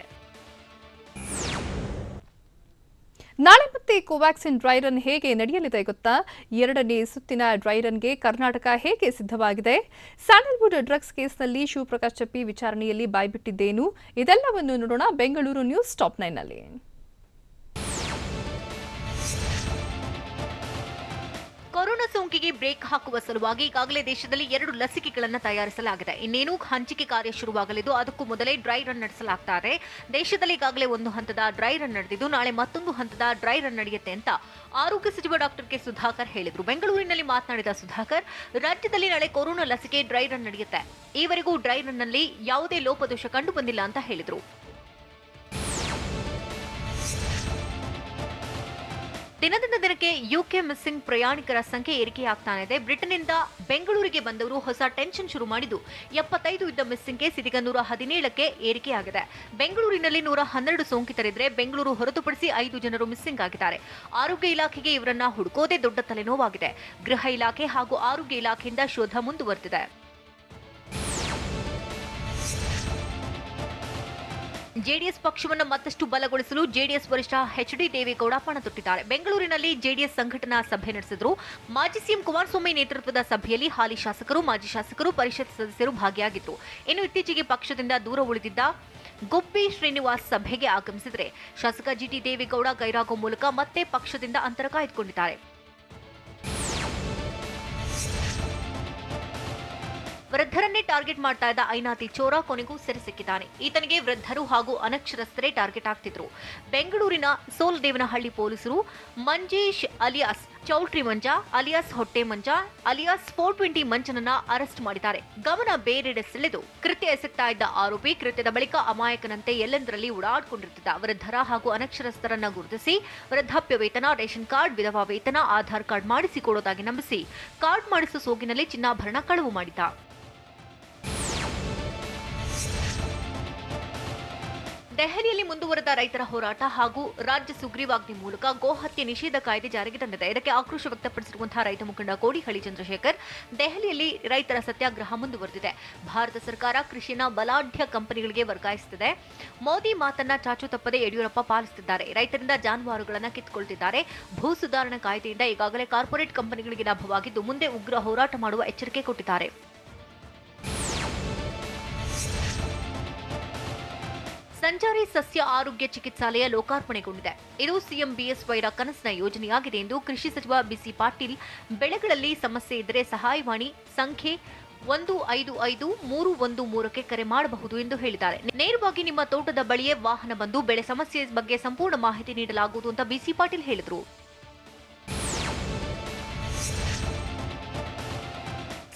ನಾಳೆ ಮತ್ತೆ ಕೋವ್ಯಾಕ್ಸಿನ್ ಡ್ರೈ ರನ್ ಹೇಗೆ ನಡೆಯಲಿದೆ ಗೊತ್ತಾ? 2ನೇ ಸುತ್ತಿನ ಡ್ರೈ ರನ್ಗೆ ಕರ್ನಾಟಕ ಹೇಗೆ ಸಿದ್ಧವಾಗಿದೆ? ಸ್ಯಾಂಡಲ್ವುಡ್ ಡ್ರಗ್ಸ್ ಕೇಸ್ನಲ್ಲಿ ಶಿವಪ್ರಕಾಶ್ ಚಪ್ಪಿ ವಿಚಾರಣೆಯಲ್ಲಿ ಬಾಯ್ಬಿಟ್ಟಿದ್ದೇನು? ಇದೆಲ್ಲವನ್ನು ನೋಡೋಣ ಬೆಂಗಳೂರು ನ್ಯೂಸ್ ಟಾಪ್ 9 ನಲ್ಲಿ. ಕೊರೋನಾ ಸೋಂಕಿಗೆ ಬ್ರೇಕ್ ಹಾಕುವ ಸಲುವಾಗಿ ಈಗಾಗಲೇ ದೇಶದಲ್ಲಿ 2 ಲಸಿಕೆಗಳನ್ನು ತಯಾರಿಸಲಾಗಿದೆ. ಇನ್ನೇನು ಹಂಚಿಕೆ ಕಾರ್ಯ ಶುರುವಾಗಲಿದ್ದು ಅದಕ್ಕೂ ಮೊದಲೇ ಡ್ರೈ ರನ್ ನಡೆಸಲಾಗ್ತಾ ಇದೆ. ದೇಶದಲ್ಲಿ ಈಗಾಗಲೇ ಒಂದು ಹಂತದ ಡ್ರೈ ರನ್ ನಡೆದಿದ್ದು ನಾಳೆ ಮತ್ತೊಂದು ಹಂತದ ಡ್ರೈ ರನ್ ನಡೆಯುತ್ತೆ ಅಂತ ಆರೋಗ್ಯ ಸಚಿವ ಡಾಕ್ಟರ್ ಕೆ ಸುಧಾಕರ್ ಹೇಳಿದರು. ಬೆಂಗಳೂರಿನಲ್ಲಿ ಮಾತನಾಡಿದ ಸುಧಾಕರ್, ರಾಜ್ಯದಲ್ಲಿ ನಾಳೆ ಕೊರೋನಾ ಲಸಿಕೆ ಡ್ರೈ ರನ್ ನಡೆಯುತ್ತೆ. ಈವರೆಗೂ ಡ್ರೈ ರನ್ ನಲ್ಲಿ ಯಾವುದೇ ಲೋಪದೋಷ ಕಂಡು ಬಂದಿಲ್ಲ ಅಂತ ಹೇಳಿದರು. ದಿನದಿಂದ ದಿನಕ್ಕೆ ಯುಕೆ ಮಿಸ್ಸಿಂಗ್ ಪ್ರಯಾಣಿಕರ ಸಂಖ್ಯೆ ಏರಿಕೆಯಾಗ್ತಾನೆ ಇದೆ. ಬ್ರಿಟನ್ನಿಂದ ಬೆಂಗಳೂರಿಗೆ ಬಂದವರು ಹೊಸ ಟೆನ್ಷನ್ ಶುರು ಮಾಡಿದ್ದು 75 ಇದ್ದ ಮಿಸ್ಸಿಂಗ್ ಕೇಸ್ ಇದೀಗ 117ಕ್ಕೆ ಏರಿಕೆಯಾಗಿದೆ. ಬೆಂಗಳೂರಿನಲ್ಲಿ 112 ಸೋಂಕಿತರಿದ್ರೆ ಬೆಂಗಳೂರು ಹೊರತುಪಡಿಸಿ 5 ಜನರು ಮಿಸ್ಸಿಂಗ್ ಆಗಿದ್ದಾರೆ. ಆರೋಗ್ಯ ಇಲಾಖೆಗೆ ಇವರನ್ನ ಹುಡುಕೋದೇ ದೊಡ್ಡ ತಲೆನೋವಾಗಿದೆ. ಗೃಹ ಇಲಾಖೆ ಹಾಗೂ ಆರೋಗ್ಯ ಇಲಾಖೆಯಿಂದ ಶೋಧ ಮುಂದುವರೆದಿದೆ. ಜೆಡಿಎಸ್ ಪಕ್ಷವನ್ನು ಮತ್ತಷ್ಟು ಬಲಗೊಳಿಸಲು ಜೆಡಿಎಸ್ ವರಿಷ್ಠ ಎಚ್.ಡಿ. ದೇವೇಗೌಡ ಪಣ ತೊಟ್ಟಿದ್ದಾರೆ. ಬೆಂಗಳೂರಿನಲ್ಲಿ ಜೆಡಿಎಸ್ ಸಂಘಟನಾ ಸಭೆ ನಡೆಸಿದ್ರು. ಮಾಜಿ ಸಿಎಂ ಕುಮಾರಸ್ವಾಮಿ ನೇತೃತ್ವದ ಸಭೆಯಲ್ಲಿ ಹಾಲಿ ಶಾಸಕರು, ಮಾಜಿ ಶಾಸಕರು, ಪರಿಷತ್ ಸದಸ್ಯರು ಭಾಗಿಯಾಗಿದ್ದರು. ಇನ್ನು ಇತ್ತೀಚೆಗೆ ಪಕ್ಷದಿಂದ ದೂರ ಉಳಿದಿದ್ದ ಗುಬ್ಬಿ ಶ್ರೀನಿವಾಸ್ ಸಭೆಗೆ ಆಗಮಿಸಿದರೆ ಶಾಸಕ ಜಿಟಿ ದೇವೇಗೌಡ ಗೈರಾಗುವ ಮೂಲಕ ಮತ್ತೆ ಪಕ್ಷದಿಂದ ಅಂತರ ಕಾಯ್ದುಕೊಂಡಿದ್ದಾರೆ. ವೃದ್ಧರನ್ನೇ ಟಾರ್ಗೆಟ್ ಮಾಡ್ತಾ ಇದ್ದ ಐನಾತಿ ಚೋರ ಕೊನೆಗೂ ಸೆರೆ ಸಿಕ್ಕಿದ್ದಾನೆ. ಈತನಿಗೆ ವೃದ್ಧರು ಹಾಗೂ ಅನಕ್ಷರಸ್ಥರೇ ಟಾರ್ಗೆಟ್ ಆಗ್ತಿದ್ರು. ಬೆಂಗಳೂರಿನ ಸೋಲದೇವನಹಳ್ಳಿ ಪೊಲೀಸರು ಮಂಜೇಶ್ ಅಲಿಯಾಸ್ ಚೌಲ್ಟ್ರಿ ಮಂಜ ಅಲಿಯಾಸ್ ಹೊಟ್ಟೆ ಮಂಜ ಅಲಿಯಾಸ್ 420 ಮಂಜನನ್ನ ಅರೆಸ್ಟ್ ಮಾಡಿದ್ದಾರೆ. ಗಮನ ಬೇರೆಡೆ ಸೆಳೆದು ಕೃತ್ಯ ಎಸಗ್ತಾ ಇದ್ದ ಆರೋಪಿ ಕೃತ್ಯದ ಬಳಿಕ ಅಮಾಯಕನಂತೆ ಎಲ್ಲೆಂದರಲ್ಲಿ ಓಡಾಡಿಕೊಂಡಿರ್ತಿದ್ದ. ವೃದ್ಧರ ಹಾಗೂ ಅನಕ್ಷರಸ್ಥರನ್ನ ಗುರುತಿಸಿ ವೃದ್ಧಾಪ್ಯ ವೇತನ, ರೇಷನ್ ಕಾರ್ಡ್, ವಿಧವಾ ವೇತನ, ಆಧಾರ್ ಕಾರ್ಡ್ ಮಾಡಿಸಿಕೊಡೋದಾಗಿ ನಂಬಿಸಿ ಕಾರ್ಡ್ ಮಾಡಿಸುವ ಸೋಗಿನಲ್ಲಿ ಚಿನ್ನಾಭರಣ ಕಳವು ಮಾಡಿದ್ದ. ದೆಹಲಿಯಲ್ಲಿ ಮುಂದುವರೆದ ರೈತರ ಹೋರಾಟ ಹಾಗೂ ರಾಜ್ಯ ಸುಗ್ರೀವಾಜ್ಞೆ ಮೂಲಕ ಗೋಹತ್ಯೆ ನಿಷೇಧ ಕಾಯ್ದೆ ಜಾರಿಗೆ ತಂದಿದೆ. ಇದಕ್ಕೆ ಆಕ್ರೋಶ ವ್ಯಕ್ತಪಡಿಸಿರುವಂತಹ ರೈತ ಮುಖಂಡ ಕೋಡಿಹಳ್ಳಿ ಚಂದ್ರಶೇಖರ್, ದೆಹಲಿಯಲ್ಲಿ ರೈತರ ಸತ್ಯಾಗ್ರಹ ಮುಂದುವರೆದಿದೆ. ಭಾರತ ಸರ್ಕಾರ ಕೃಷಿಯನ್ನ ಬಲಾಢ್ಯ ಕಂಪನಿಗಳಿಗೆ ವರ್ಗಾಯಿಸುತ್ತಿದೆ. ಮೋದಿ ಮಾತನ್ನ ಚಾಚು ತಪ್ಪದೆ ಯಡಿಯೂರಪ್ಪ ಪಾಲಿಸುತ್ತಿದ್ದಾರೆ. ರೈತರಿಂದ ಜಾನುವಾರುಗಳನ್ನು ಕಿತ್ತುಕೊಳ್ತಿದ್ದಾರೆ. ಭೂ ಸುಧಾರಣಾ ಕಾಯ್ದೆಯಿಂದ ಈಗಾಗಲೇ ಕಾರ್ಪೊರೇಟ್ ಕಂಪನಿಗಳಿಗೆ ಲಾಭವಾಗಿದ್ದು ಮುಂದೆ ಉಗ್ರ ಹೋರಾಟ ಮಾಡುವ ಎಚ್ಚರಿಕೆ ಕೊಟ್ಟಿದ್ದಾರೆ. ಸಂಚಾರಿ ಸಸ್ಯ ಆರೋಗ್ಯ ಚಿಕಿತ್ಸಾಲಯ ಲೋಕಾರ್ಪಣೆಗೊಂಡಿದೆ. ಇದು ಸಿಎಂ ಬಿಎಸ್ವೈರ ಕನಸಿನ ಯೋಜನೆಯಾಗಿದೆ ಎಂದು ಕೃಷಿ ಸಚಿವ ಬಿಸಿ ಪಾಟೀಲ್ ಬೆಳೆಗಳಲ್ಲಿ ಸಮಸ್ಯೆ ಇದ್ದರೆ ಸಹಾಯವಾಣಿ ಸಂಖ್ಯೆ 155313ಕ್ಕೆ ಕರೆ ಮಾಡಬಹುದು ಎಂದು ಹೇಳಿದ್ದಾರೆ. ನೇರವಾಗಿ ನಿಮ್ಮ ತೋಟದ ಬಳಿಯೇ ವಾಹನ ಬಂದು ಬೆಳೆ ಸಮಸ್ಯೆ ಬಗ್ಗೆ ಸಂಪೂರ್ಣ ಮಾಹಿತಿ ನೀಡಲಾಗುವುದು ಅಂತ ಬಿಸಿ ಪಾಟೀಲ್ ಹೇಳಿದರು.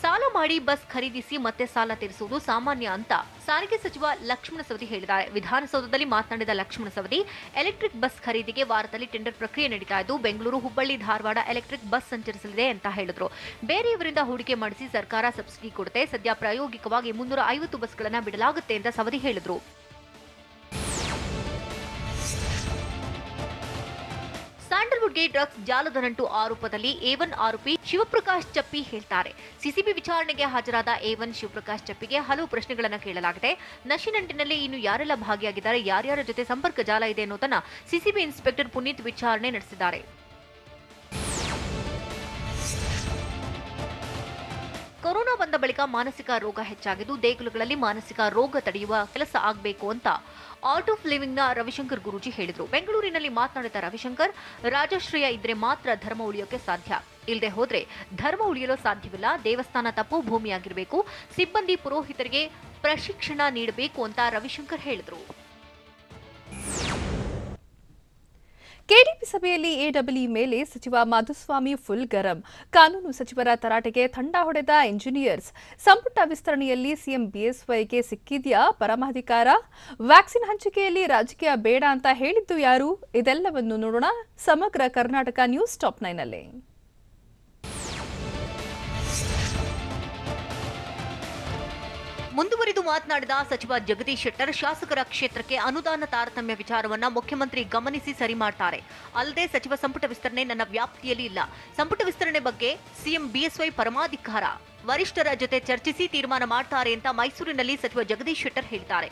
ಸಾಲ ಮಾಡಿ ಬಸ್ ಖರೀದಿಸಿ ಮತ್ತೆ ಸಾಲ ತೀರಿಸುವುದು ಸಾಮಾನ್ಯ ಅಂತ ಸಾರಿಗೆ ಸಚಿವ ಲಕ್ಷ್ಮಣ ಸವದಿ ಹೇಳಿದ್ದಾರೆ. ವಿಧಾನಸೌಧದಲ್ಲಿ ಮಾತನಾಡಿದ ಲಕ್ಷ್ಮಣ ಸವದಿ, ಎಲೆಕ್ಟ್ರಿಕ್ ಬಸ್ ಖರೀದಿಗೆ ವಾರದಲ್ಲಿ ಟೆಂಡರ್ ಪ್ರಕ್ರಿಯೆ ನಡೀತಾ ಇದ್ದು ಬೆಂಗಳೂರು, ಹುಬ್ಬಳ್ಳಿ, ಧಾರವಾಡ ಎಲೆಕ್ಟ್ರಿಕ್ ಬಸ್ ಸಂಚರಿಸಲಿದೆ ಅಂತ ಹೇಳಿದ್ರು. ಬೇರೆಯವರಿಂದ ಹೂಡಿಕೆ ಮಾಡಿಸಿ ಸರ್ಕಾರ ಸಬ್ಸಿಡಿ ಕೊಡುತ್ತೆ. ಸದ್ಯ ಪ್ರಾಯೋಗಿಕವಾಗಿ 350 ಬಸ್ಗಳನ್ನು ಬಿಡಲಾಗುತ್ತೆ ಅಂತ ಸವದಿ ಹೇಳಿದ್ರು. ಸ್ಯಾಂಡಲ್ವುಡ್ಗೆ ಡ್ರಗ್ಸ್ ಜಾಲದ ನಂಟು ಆರೋಪದಲ್ಲಿ A1 ಆರೋಪಿ ಶಿವಪ್ರಕಾಶ್ ಚಪ್ಪಿ ಹೇಳ್ತಾರೆ. ಸಿಸಿಬಿ ವಿಚಾರಣೆಗೆ ಹಾಜರಾದ A1 ಶಿವಪ್ರಕಾಶ್ ಚಪ್ಪಿಗೆ ಹಲವು ಪ್ರಶ್ನೆಗಳನ್ನು ಕೇಳಲಾಗಿದೆ. ನಶಿನಂಟಿನಲ್ಲಿ ಇನ್ನು ಯಾರೆಲ್ಲ ಭಾಗಿಯಾಗಿದ್ದಾರೆ, ಯಾರ್ಯಾರ ಜೊತೆ ಸಂಪರ್ಕ ಜಾಲ ಇದೆ ಅನ್ನೋದನ್ನ ಸಿಸಿಬಿ ಇನ್ಸ್ಪೆಕ್ಟರ್ ಪುನೀತ್ ವಿಚಾರಣೆ ನಡೆಸಿದ್ದಾರೆ. ಕೊರೋನಾ ಬಂದ ಬಳಿಕ ಮಾನಸಿಕ ರೋಗ ಹೆಚ್ಚಾಗಿದ್ದು ದೇಗುಲಗಳಲ್ಲಿ ಮಾನಸಿಕ ರೋಗ ತಡೆಯುವ ಕೆಲಸ ಆಗಬೇಕು ಅಂತ ಆರ್ಟ್ ಆಫ್ ಲಿವಿಂಗ್ ನ ರವಿಶಂಕರ್ ಗುರೂಜಿ ಹೇಳಿದರು. ಬೆಂಗಳೂರಿನಲ್ಲಿ ಮಾತನಾಡಿದ ರವಿಶಂಕರ್, ರಾಜಶ್ರಯ ಇದ್ರೆ ಮಾತ್ರ ಧರ್ಮ ಉಳಿಯೋಕೆ ಸಾಧ್ಯ, ಇಲ್ಲದೆ ಹೋದ್ರೆ ಧರ್ಮ ಉಳಿಯಲು ಸಾಧ್ಯವಿಲ್ಲ. ದೇವಸ್ಥಾನ ತಪ್ಪು ಭೂಮಿಯಾಗಿರಬೇಕು. ಸಿಬ್ಬಂದಿ ಪುರೋಹಿತರಿಗೆ ಪ್ರಶಿಕ್ಷಣ ನೀಡಬೇಕು ಅಂತ ರವಿಶಂಕರ್ ಹೇಳಿದರು. ಕೆಡಿಪಿ ಸಭೆಯಲ್ಲಿ ಎಡಬ್ಲ್ಯೂ ಮೇಲೆ ಸಚಿವ ಮಾಧುಸ್ವಾಮಿ ಫುಲ್ ಗರಂ. ಕಾನೂನು ಸಚಿವರ ತರಾಟೆಗೆ ತಂಡ ಹೊಡೆದ ಇಂಜಿನಿಯರ್ಸ್. ಸಂಪುಟ ವಿಸ್ತರಣೆಯಲ್ಲಿ ಸಿಎಂ ಬಿಎಸ್ವೈಗೆ ಸಿಕ್ಕಿದ್ಯಾ ಪರಮಾಧಿಕಾರ? ವ್ಯಾಕ್ಸಿನ್ ಹಂಚಿಕೆಯಲ್ಲಿ ರಾಜಕೀಯ ಬೇಡ ಅಂತ ಹೇಳಿದ್ದು ಯಾರು? ಇದೆಲ್ಲವನ್ನು ನೋಡೋಣ ಸಮಗ್ರ ಕರ್ನಾಟಕ ನ್ಯೂಸ್ ಟಾಪ್ 9 ನಲ್ಲಿ. ಮುಂದುವರಿದು ಮಾತನಾಡಿದ ಸಚಿವ ಜಗದೀಶ್ ಶೆಟ್ಟರ್, ಶಾಸಕರ ಕ್ಷೇತ್ರಕ್ಕೆ ಅನುದಾನ ತಾರತಮ್ಯ ವಿಚಾರವನ್ನ ಮುಖ್ಯಮಂತ್ರಿ ಗಮನಿಸಿ ಸರಿ ಮಾಡ್ತಾರೆ. ಅಲ್ಲದೆ ಸಚಿವ ಸಂಪುಟ ವಿಸ್ತರಣೆ ನನ್ನ ವ್ಯಾಪ್ತಿಯಲ್ಲಿ ಇಲ್ಲ. ಸಂಪುಟ ವಿಸ್ತರಣೆ ಬಗ್ಗೆ ಸಿಎಂ ಬಿಎಸ್ವೈ ಪರಮಾಧಿಕಾರ. ವರಿಷ್ಠರ ಜೊತೆ ಚರ್ಚಿಸಿ ತೀರ್ಮಾನ ಮಾಡ್ತಾರೆ ಅಂತ ಮೈಸೂರಿನಲ್ಲಿ ಸಚಿವ ಜಗದೀಶ್ ಶೆಟ್ಟರ್ ಹೇಳಿದ್ದಾರೆ.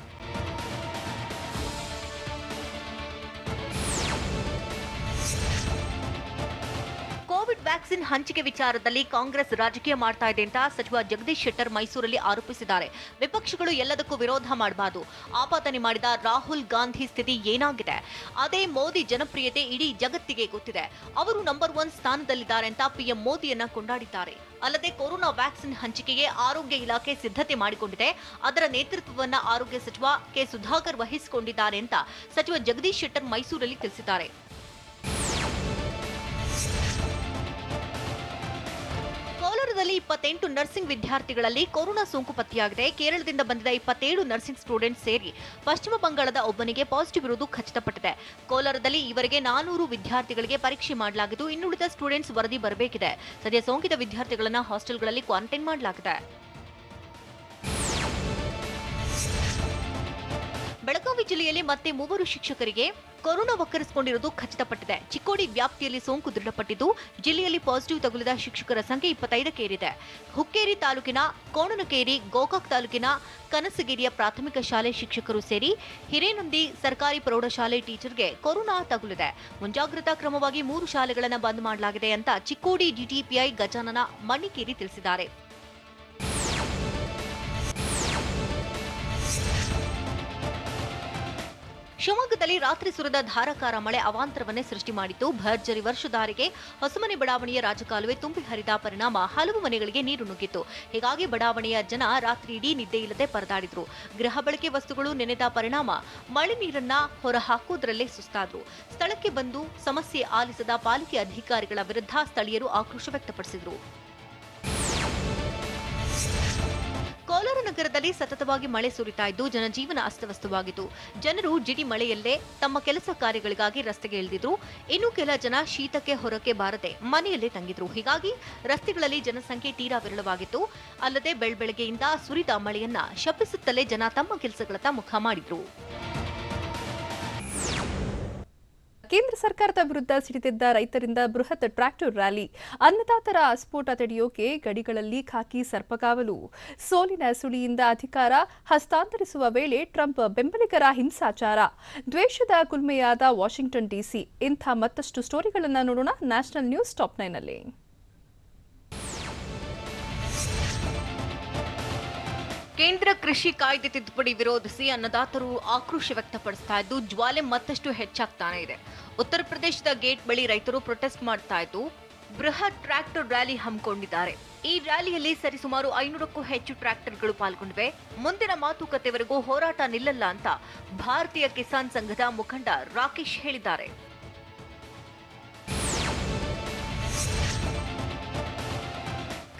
ಕೋವಿಡ್ ವ್ಯಾಕ್ಸಿನ್ ಹಂಚಿಕೆ ವಿಚಾರದಲ್ಲಿ ಕಾಂಗ್ರೆಸ್ ರಾಜಕೀಯ ಮಾಡ್ತಾ ಇದೆ ಅಂತ ಸಚಿವ ಜಗದೀಶ್ ಶೆಟ್ಟರ್ ಮೈಸೂರಲ್ಲಿ ಆರೋಪಿಸಿದ್ದಾರೆ. ವಿಪಕ್ಷಗಳು ಎಲ್ಲದಕ್ಕೂ ವಿರೋಧ ಮಾಡಬಾರದು. ಆಪಾದನೆ ಮಾಡಿದ ರಾಹುಲ್ ಗಾಂಧಿ ಸ್ಥಿತಿ ಏನಾಗಿದೆ? ಅದೇ ಮೋದಿ ಜನಪ್ರಿಯತೆ ಇಡೀ ಜಗತ್ತಿಗೆ ಗೊತ್ತಿದೆ. ಅವರು ನಂಬರ್ 1 ಸ್ಥಾನದಲ್ಲಿದ್ದಾರೆ ಅಂತ ಪಿಎಂ ಮೋದಿಯನ್ನ ಕೊಂಡಾಡಿದ್ದಾರೆ. ಅಲ್ಲದೆ ಕೊರೋನಾ ವ್ಯಾಕ್ಸಿನ್ ಹಂಚಿಕೆಗೆ ಆರೋಗ್ಯ ಇಲಾಖೆ ಸಿದ್ಧತೆ ಮಾಡಿಕೊಂಡಿದೆ. ಅದರ ನೇತೃತ್ವವನ್ನ ಆರೋಗ್ಯ ಸಚಿವ ಕೆ ಸುಧಾಕರ್ ವಹಿಸಿಕೊಂಡಿದ್ದಾರೆ ಅಂತ ಸಚಿವ ಜಗದೀಶ್ ಶೆಟ್ಟರ್ ಮೈಸೂರಲ್ಲಿ ತಿಳಿಸಿದ್ದಾರೆ. ಕೋಲಾರದಲ್ಲಿ 28 ನರ್ಸಿಂಗ್ ವಿದ್ಯಾರ್ಥಿಗಳಲ್ಲಿ ಕೊರೋನಾ ಸೋಂಕು ಪತ್ತೆಯಾಗಿದೆ. ಕೇರಳದಿಂದ ಬಂದಿದ್ದ 27 ನರ್ಸಿಂಗ್ ಸ್ಟೂಡೆಂಟ್ ಸೇರಿ ಪಶ್ಚಿಮ ಬಂಗಾಳದ ಒಬ್ಬನಿಗೆ ಪಾಸಿಟಿವ್ ಇರುವುದು ಖಚಿತಪಟ್ಟಿದೆ. ಕೋಲಾರದಲ್ಲಿ ಈವರೆಗೆ 400 ವಿದ್ಯಾರ್ಥಿಗಳಿಗೆ ಪರೀಕ್ಷೆ ಮಾಡಲಾಗಿದ್ದು ಇನ್ನುಳಿದ ಸ್ಟೂಡೆಂಟ್ಸ್ ವರದಿ ಬರಬೇಕಿದೆ. ಸದ್ಯ ಸೋಂಕಿತ ವಿದ್ಯಾರ್ಥಿಗಳನ್ನು ಹಾಸ್ಟೆಲ್ಗಳಲ್ಲಿ ಕ್ವಾರಂಟೈನ್ ಮಾಡಲಾಗಿದೆ. ಬೆಳಗಾವಿ ಜಿಲ್ಲೆಯಲ್ಲಿ ಮತ್ತೆ 3 ಶಿಕ್ಷಕರಿಗೆ ಕೊರೋನಾ ವಕ್ಕರಿಸಿಕೊಂಡಿರುವುದು ಖಚಿತಪಟ್ಟಿದೆ. ಚಿಕ್ಕೋಡಿ ವ್ಯಾಪ್ತಿಯಲ್ಲಿ ಸೋಂಕು ದೃಢಪಟ್ಟಿದ್ದು ಜಿಲ್ಲೆಯಲ್ಲಿ ಪಾಸಿಟಿವ್ ತಗುಲಿದ ಶಿಕ್ಷಕರ ಸಂಖ್ಯೆ 25ಕ್ಕೆ ಏರಿದೆ. ಹುಕ್ಕೇರಿ ತಾಲೂಕಿನ ಕೋಣನಕೇರಿ, ಗೋಕಾಕ್ ತಾಲೂಕಿನ ಕನಸಗಿರಿಯ ಪ್ರಾಥಮಿಕ ಶಾಲೆ ಶಿಕ್ಷಕರು ಸೇರಿ ಹಿರೇನಂದಿ ಸರ್ಕಾರಿ ಪ್ರೌಢಶಾಲೆ ಟೀಚರ್ಗೆ ಕೊರೋನಾ ತಗುಲಿದೆ. ಮುಂಜಾಗ್ರತಾ ಕ್ರಮವಾಗಿ 3 ಶಾಲೆಗಳನ್ನು ಬಂದ್ ಮಾಡಲಾಗಿದೆ ಅಂತ ಚಿಕ್ಕೋಡಿ ಡಿಟಿಪಿಐ ಗಜಾನನ ಮಣ್ಣಿಕೇರಿ ತಿಳಿಸಿದ್ದಾರೆ. ಶಿವಮೊಗ್ಗದಲ್ಲಿ ರಾತ್ರಿ ಸುರಿದ ಧಾರಾಕಾರ ಮಳೆ ಅವಾಂತರವನ್ನೇ ಸೃಷ್ಟಿ ಮಾಡಿದ್ದು. ಭರ್ಜರಿ ವರ್ಷಧಾರೆಗೆ ಹೊಸಮನೆ ಬಡಾವಣೆಯ ರಾಜಕಾಲುವೆ ತುಂಬಿ ಹರಿದ ಪರಿಣಾಮ ಹಲವು ಮನೆಗಳಿಗೆ ನೀರು ನುಗ್ಗಿತ್ತು. ಹೀಗಾಗಿ ಬಡಾವಣೆಯ ಜನ ರಾತ್ರಿ ಇಡೀ ನಿದ್ದೆಯಿಲ್ಲದೆ ಪರದಾಡಿದ್ರು. ಗೃಹ ಬಳಕೆ ವಸ್ತುಗಳು ನೆನೆದ ಪರಿಣಾಮ ಮಳೆ ನೀರನ್ನ ಹೊರಹಾಕುವುದರಲ್ಲೇ ಸುಸ್ತಾದ್ರು. ಸ್ಥಳಕ್ಕೆ ಬಂದು ಸಮಸ್ಯೆ ಆಲಿಸದ ಪಾಲಿಕೆ ಅಧಿಕಾರಿಗಳ ವಿರುದ್ಧ ಸ್ಥಳೀಯರು ಆಕ್ರೋಶ ವ್ಯಕ್ತಪಡಿಸಿದರು. ಕೋಲಾರ ನಗರದಲ್ಲಿ ಸತತವಾಗಿ ಮಳೆ ಸುರಿತಾ ಇದ್ದು ಜನಜೀವನ ಅಸ್ತವ್ಯಸ್ತವಾಗಿತ್ತು. ಜನರು ಜಿಡಿ ಮಳೆಯಲ್ಲೇ ತಮ್ಮ ಕೆಲಸ ಕಾರ್ಯಗಳಿಗಾಗಿ ರಸ್ತೆಗೆ ಇಳಿದಿದ್ರು. ಇನ್ನು ಕೆಲ ಜನ ಶೀತಕ್ಕೆ ಹೊರಕ್ಕೆ ಬಾರದೆ ಮನೆಯಲ್ಲೇ ತಂಗಿದ್ರು. ಹೀಗಾಗಿ ರಸ್ತೆಗಳಲ್ಲಿ ಜನಸಂಖ್ಯೆ ತೀರಾ ವಿರಳವಾಗಿತ್ತು. ಅಲ್ಲದೆ ಬೆಳಬೆಳಗ್ಗೆಯಿಂದ ಸುರಿದ ಮಳೆಯನ್ನ ಶಪಿಸುತ್ತಲೇ ಜನ ತಮ್ಮ ಕೆಲಸಗಳತ್ತ ಮುಖ ಮಾಡಿದ್ರು. ಕೇಂದ್ರ ಸರ್ಕಾರದ ವಿರುದ್ಧ ಸಿಡಿದಿದ್ದ ರೈತರಿಂದ ಬೃಹತ್ ಟ್ರ್ಯಾಕ್ಟರ್ ರ್ಯಾಲಿ. ಅನ್ನದಾತರ ಸ್ಫೋಟ ತಡೆಯೋಕೆ ಗಡಿಗಳಲ್ಲಿ ಖಾಕಿ ಸರ್ಪಗಾವಲು. ಸೋಲಿನ ಸುಳಿಯಿಂದ ಅಧಿಕಾರ ಹಸ್ತಾಂತರಿಸುವ ವೇಳೆ ಟ್ರಂಪ್ ಬೆಂಬಲಿಗರ ಹಿಂಸಾಚಾರ. ದ್ವೇಷದ ಕುಲ್ಮೆಯಾದ ವಾಷಿಂಗ್ಟನ್ ಡಿಸಿ. ಇಂಥ ಮತ್ತಷ್ಟು ಸ್ಟೋರಿಗಳನ್ನು ನೋಡೋಣ ನ್ಯಾಷನಲ್ ನ್ಯೂಸ್ ಟಾಪ್ 9ನಲ್ಲಿ. ಕೇಂದ್ರ ಕೃಷಿ ಕಾಯ್ದೆ ತಿದ್ದುಪಡಿ ವಿರೋಧಿಸಿ ಅನ್ನದಾತರು ಆಕ್ರೋಶ ವ್ಯಕ್ತಪಡಿಸ್ತಾ ಇದ್ದು ಜ್ವಾಲೆ ಮತ್ತಷ್ಟು ಹೆಚ್ಚಾಗ್ತಾನೆ ಇದೆ. ಉತ್ತರ ಪ್ರದೇಶದ ಗೇಟ್ ಬಳಿ ರೈತರು ಪ್ರೊಟೆಸ್ಟ್ ಮಾಡ್ತಾ ಇದ್ದು ಬೃಹತ್ ಟ್ರ್ಯಾಕ್ಟರ್ ರ್ಯಾಲಿ ಹಮ್ಮಿಕೊಂಡಿದ್ದಾರೆ. ಈ ರ್ಯಾಲಿಯಲ್ಲಿ ಸರಿಸುಮಾರು 500ಕ್ಕೂ ಹೆಚ್ಚು ಟ್ರ್ಯಾಕ್ಟರ್ಗಳು ಪಾಲ್ಗೊಂಡಿವೆ. ಮುಂದಿನ ಮಾತುಕತೆವರೆಗೂ ಹೋರಾಟ ನಿಲ್ಲಲ್ಲ ಅಂತ ಭಾರತೀಯ ಕಿಸಾನ್ ಸಂಘದ ಮುಖಂಡ ರಾಕೇಶ್ ಹೇಳಿದ್ದಾರೆ.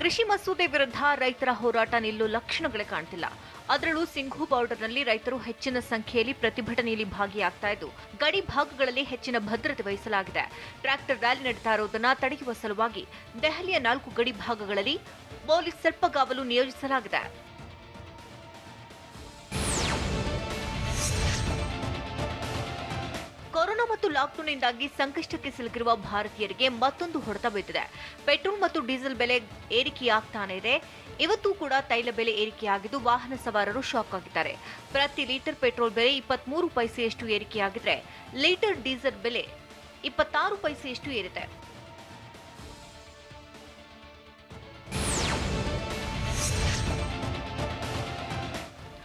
ಕೃಷಿ ಮಸೂದೆ ವಿರುದ್ಧ ರೈತರ ಹೋರಾಟ ನಿಲ್ಲೋ ಲಕ್ಷಣಗಳೇ ಕಾಣ್ತಿಲ್ಲ. ಅದರಲ್ಲೂ ಸಿಂಘು ಬಾರ್ಡರ್ನಲ್ಲಿ ರೈತರು ಹೆಚ್ಚಿನ ಸಂಖ್ಯೆಯಲ್ಲಿ ಪ್ರತಿಭಟನೆಯಲ್ಲಿ ಭಾಗಿಯಾಗ್ತಾ ಇದ್ದು ಗಡಿ ಭಾಗಗಳಲ್ಲಿ ಹೆಚ್ಚಿನ ಭದ್ರತೆ ವಹಿಸಲಾಗಿದೆ. ಟ್ರ್ಯಾಕ್ಟರ್ ರ್ಯಾಲಿ ನಡೀತಾ ಇರುವುದನ್ನು ತಡೆಯುವ ಸಲುವಾಗಿ ದೆಹಲಿಯ 4 ಗಡಿ ಭಾಗಗಳಲ್ಲಿ ಪೊಲೀಸ್ ಸರ್ಪಗಾವಲು ನಿಯೋಜಿಸಲಾಗಿದೆ. ಕೊರೋನಾ ಮತ್ತು ಲಾಕ್ಡೌನ್ನಿಂದಾಗಿ ಸಂಕಷ್ಟಕ್ಕೆ ಸಿಲುಕಿರುವ ಭಾರತೀಯರಿಗೆ ಮತ್ತೊಂದು ಹೊಡೆತ ಬಿದ್ದಿದೆ. ಪೆಟ್ರೋಲ್ ಮತ್ತು ಡೀಸೆಲ್ ಬೆಲೆ ಏರಿಕೆಯಾಗ್ತಾನೆ ಇದೆ. ಇವತ್ತು ಕೂಡ ತೈಲ ಬೆಲೆ ಏರಿಕೆಯಾಗಿದ್ದು ವಾಹನ ಸವಾರರು ಶಾಕ್ ಆಗಿದ್ದಾರೆ. ಪ್ರತಿ ಲೀಟರ್ ಪೆಟ್ರೋಲ್ ಬೆಲೆ 23 ಪೈಸೆಯಷ್ಟು ಏರಿಕೆಯಾಗಿದ್ರೆ ಲೀಟರ್ ಡೀಸೆಲ್ ಬೆಲೆ 26 ಪೈಸೆಯಷ್ಟು ಏರಿದೆ.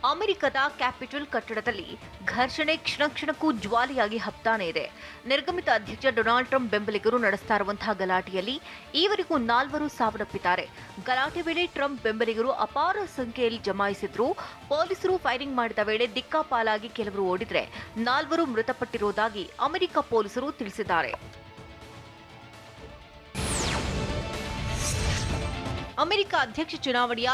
ಅಮೆರಿಕದ ಕ್ಯಾಪಿಟಲ್ ಕಟ್ಟಡದಲ್ಲಿ ಘರ್ಷಣೆ ಕ್ಷಣಕ್ಕೂ ಜ್ವಾಲೆಯಾಗಿ ಹಬ್ತಾನೆ ಇದೆ. ನಿರ್ಗಮಿತ ಅಧ್ಯಕ್ಷ ಡೊನಾಲ್ಡ್ ಟ್ರಂಪ್ ಬೆಂಬಲಿಗರು ನಡೆಸ್ತಾ ಇರುವಂತಹ ಗಲಾಟೆಯಲ್ಲಿ ಈವರೆಗೂ 4 ಸಾವನ್ನಪ್ಪಿದ್ದಾರೆ. ಗಲಾಟೆ ವೇಳೆ ಟ್ರಂಪ್ ಬೆಂಬಲಿಗರು ಅಪಾರ ಸಂಖ್ಯೆಯಲ್ಲಿ ಜಮಾಯಿಸಿದ್ರು. ಪೊಲೀಸರು ಫೈರಿಂಗ್ ಮಾಡಿದ ವೇಳೆ ದಿಕ್ಕಾಪಾಲಾಗಿ ಕೆಲವರು ಓಡಿದ್ರೆ 4 ಮೃತಪಟ್ಟಿರುವುದಾಗಿ ಅಮೆರಿಕ ಪೊಲೀಸರು ತಿಳಿಸಿದ್ದಾರೆ. ಅಮೆರಿಕ ಅಧ್ಯಕ್ಷ ಚುನಾವಣೆಯ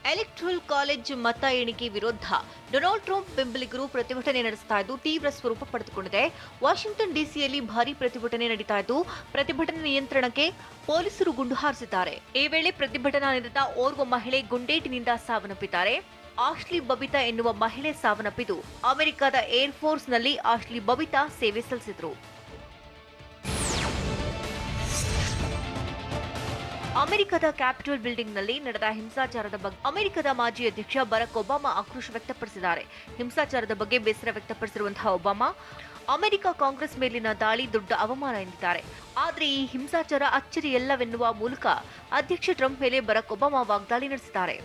ಎಲೆಕ್ಟ್ರಲ್ ಕಾಲೇಜ್ ಮತ ಎಣಿಕೆ ವಿರುದ್ಧ ಡೊನಾಲ್ಡ್ ಟ್ರಂಪ್ ಬೆಂಬಲಿಗರು ಪ್ರತಿಭಟನೆ ನಡೆಸ್ತಾ ಇದ್ದು ತೀವ್ರ ಸ್ವರೂಪ ಪಡೆದುಕೊಂಡಿದೆ. ವಾಷಿಂಗ್ಟನ್ ಡಿಸಿಯಲ್ಲಿ ಭಾರೀ ಪ್ರತಿಭಟನೆ ನಡೀತಾ ಇದ್ದು ಪ್ರತಿಭಟನೆ ನಿಯಂತ್ರಣಕ್ಕೆ ಪೊಲೀಸರು ಗುಂಡು ಹಾರಿಸಿದ್ದಾರೆ. ಈ ವೇಳೆ ಪ್ರತಿಭಟನಾ ನಿರತ ಓರ್ವ ಮಹಿಳೆ ಗುಂಡೇಟಿನಿಂದ ಸಾವನ್ನಪ್ಪಿದ್ದಾರೆ. ಆಶ್ಲಿ ಬಬಿತಾ ಎನ್ನುವ ಮಹಿಳೆ ಸಾವನ್ನಪ್ಪಿದ್ದು ಅಮೆರಿಕದ ಏರ್ ಫೋರ್ಸ್ನಲ್ಲಿ ಆಶ್ಲಿ ಬಬಿತಾ ಸೇವೆ ಸಲ್ಲಿಸಿದ್ರು. ಅಮೆರಿಕದ ಕ್ಯಾಪಿಟಲ್ ಬಿಲ್ಡಿಂಗ್ನಲ್ಲಿ ನಡೆದ ಹಿಂಸಾಚಾರದ ಬಗ್ಗೆ ಅಮೆರಿಕದ ಮಾಜಿ ಅಧ್ಯಕ್ಷ ಬರಾಕ್ ಒಬಾಮಾ ಆಕ್ರೋಶ ವ್ಯಕ್ತಪಡಿಸಿದ್ದಾರೆ. ಹಿಂಸಾಚಾರದ ಬಗ್ಗೆ ಬೇಸರ ವ್ಯಕ್ತಪಡಿಸಿರುವಂತಹ ಒಬಾಮಾ ಅಮೆರಿಕ ಕಾಂಗ್ರೆಸ್ ಮೇಲಿನ ದಾಳಿ ದೊಡ್ಡ ಅವಮಾನ ಎಂದಿದ್ದಾರೆ. ಆದರೆ ಈ ಹಿಂಸಾಚಾರ ಅಚ್ಚರಿಯಲ್ಲವೆನ್ನುವ ಮೂಲಕ ಅಧ್ಯಕ್ಷ ಟ್ರಂಪ್ ಮೇಲೆ ಬರಾಕ್ ಒಬಾಮಾ ವಾಗ್ದಾಳಿ ನಡೆಸಿದ್ದಾರೆ.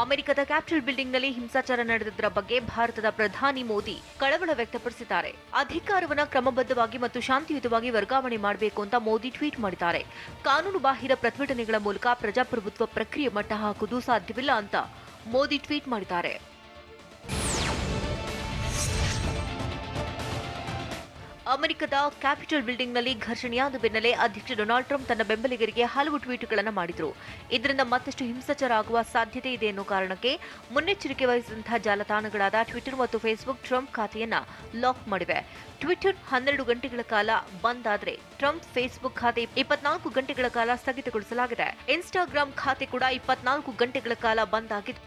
ಅಮೆರಿಕದ ಕ್ಯಾಪಿಟಲ್ ಬಿಲ್ಡಿಂಗ್ನಲ್ಲಿ ಹಿಂಸಾಚಾರ ನಡೆದಿದ್ದರ ಬಗ್ಗೆ ಭಾರತದ ಪ್ರಧಾನಿ ಮೋದಿ ಕಳವಳ ವ್ಯಕ್ತಪಡಿಸಿದ್ದಾರೆ. ಅಧಿಕಾರವನ್ನು ಕ್ರಮಬದ್ಧವಾಗಿ ಮತ್ತು ಶಾಂತಿಯುತವಾಗಿ ವರ್ಗಾವಣೆ ಮಾಡಬೇಕು ಅಂತ ಮೋದಿ ಟ್ವೀಟ್ ಮಾಡಿದ್ದಾರೆ. ಕಾನೂನು ಬಾಹಿರ ಪ್ರತಿಭಟನೆಗಳ ಮೂಲಕ ಪ್ರಜಾಪ್ರಭುತ್ವ ಪ್ರಕ್ರಿಯೆ ಮಟ್ಟ ಹಾಕುವುದು ಸಾಧ್ಯವಿಲ್ಲ ಅಂತ ಮೋದಿ ಟ್ವೀಟ್ ಮಾಡಿದ್ದಾರೆ. ಅಮೆರಿಕದ ಕ್ಯಾಪಿಟಲ್ ಬಿಲ್ಡಿಂಗ್ನಲ್ಲಿ ಘರ್ಷಣೆಯಾದ ಬೆನ್ನಲ್ಲೇ ಅಧ್ಯಕ್ಷ ಡೊನಾಲ್ಡ್ ಟ್ರಂಪ್ ತನ್ನ ಬೆಂಬಲಿಗರಿಗೆ ಹಲವು ಟ್ವೀಟ್ಗಳನ್ನು ಮಾಡಿದರು. ಇದರಿಂದ ಮತ್ತಷ್ಟು ಹಿಂಸಾಚಾರ ಆಗುವ ಸಾಧ್ಯತೆ ಇದೆ ಎನ್ನುವ ಕಾರಣಕ್ಕೆ ಮುನ್ನೆಚ್ಚರಿಕೆ ವಹಿಸಿದಂತಹ ಜಾಲತಾಣಗಳಾದ ಟ್ವಿಟರ್ ಮತ್ತು ಫೇಸ್ಬುಕ್ ಟ್ರಂಪ್ ಖಾತೆಯನ್ನ ಲಾಕ್ ಮಾಡಿವೆ. ಟ್ವಿಟರ್ 12 ಗಂಟೆಗಳ ಕಾಲ ಬಂದ್ ಆದರೆ ಟ್ರಂಪ್ ಫೇಸ್ಬುಕ್ ಖಾತೆ 24 ಗಂಟೆಗಳ ಕಾಲ ಸ್ಥಗಿತಗೊಳಿಸಲಾಗಿದೆ. ಇನ್ಸ್ಟಾಗ್ರಾಂ ಖಾತೆ ಕೂಡ 24 ಗಂಟೆಗಳ ಕಾಲ ಬಂದ್ ಆಗಿತ್ತು.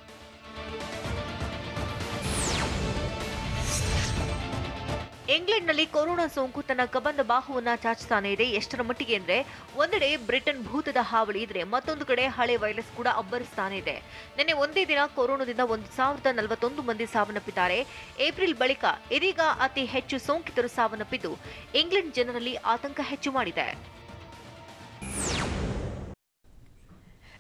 ಇಂಗ್ಲೆಂಡ್ನಲ್ಲಿ ಕೊರೋನಾ ಸೋಂಕು ತನ್ನ ಕಬಂದ ಬಾಹುವನ್ನ ಚಾಚುತ್ತಾನೆ ಇದೆ. ಎಷ್ಟರ ಮಟ್ಟಿಗೆ ಅಂದ್ರೆ ಒಂದೆಡೆ ಬ್ರಿಟನ್ ಭೂತದ ಹಾವಳಿ ಇದ್ರೆ ಮತ್ತೊಂದು ಕಡೆ ಹಳೆ ವೈರಸ್ ಕೂಡ ಅಬ್ಬರಿಸ್ತಾನೆ ಇದೆ. ನಿನ್ನೆ ಒಂದೇ ದಿನ ಕೊರೋನಾದಿಂದ 1041 ಮಂದಿ ಸಾವನ್ನಪ್ಪಿದ್ದಾರೆ. ಏಪ್ರಿಲ್ ಬಳಿಕ ಇದೀಗ ಅತಿ ಹೆಚ್ಚು ಸೋಂಕಿತರು ಸಾವನ್ನಪ್ಪಿದ್ದು ಇಂಗ್ಲೆಂಡ್ ಜನರಲ್ಲಿ ಆತಂಕ ಹೆಚ್ಚು ಮಾಡಿದೆ.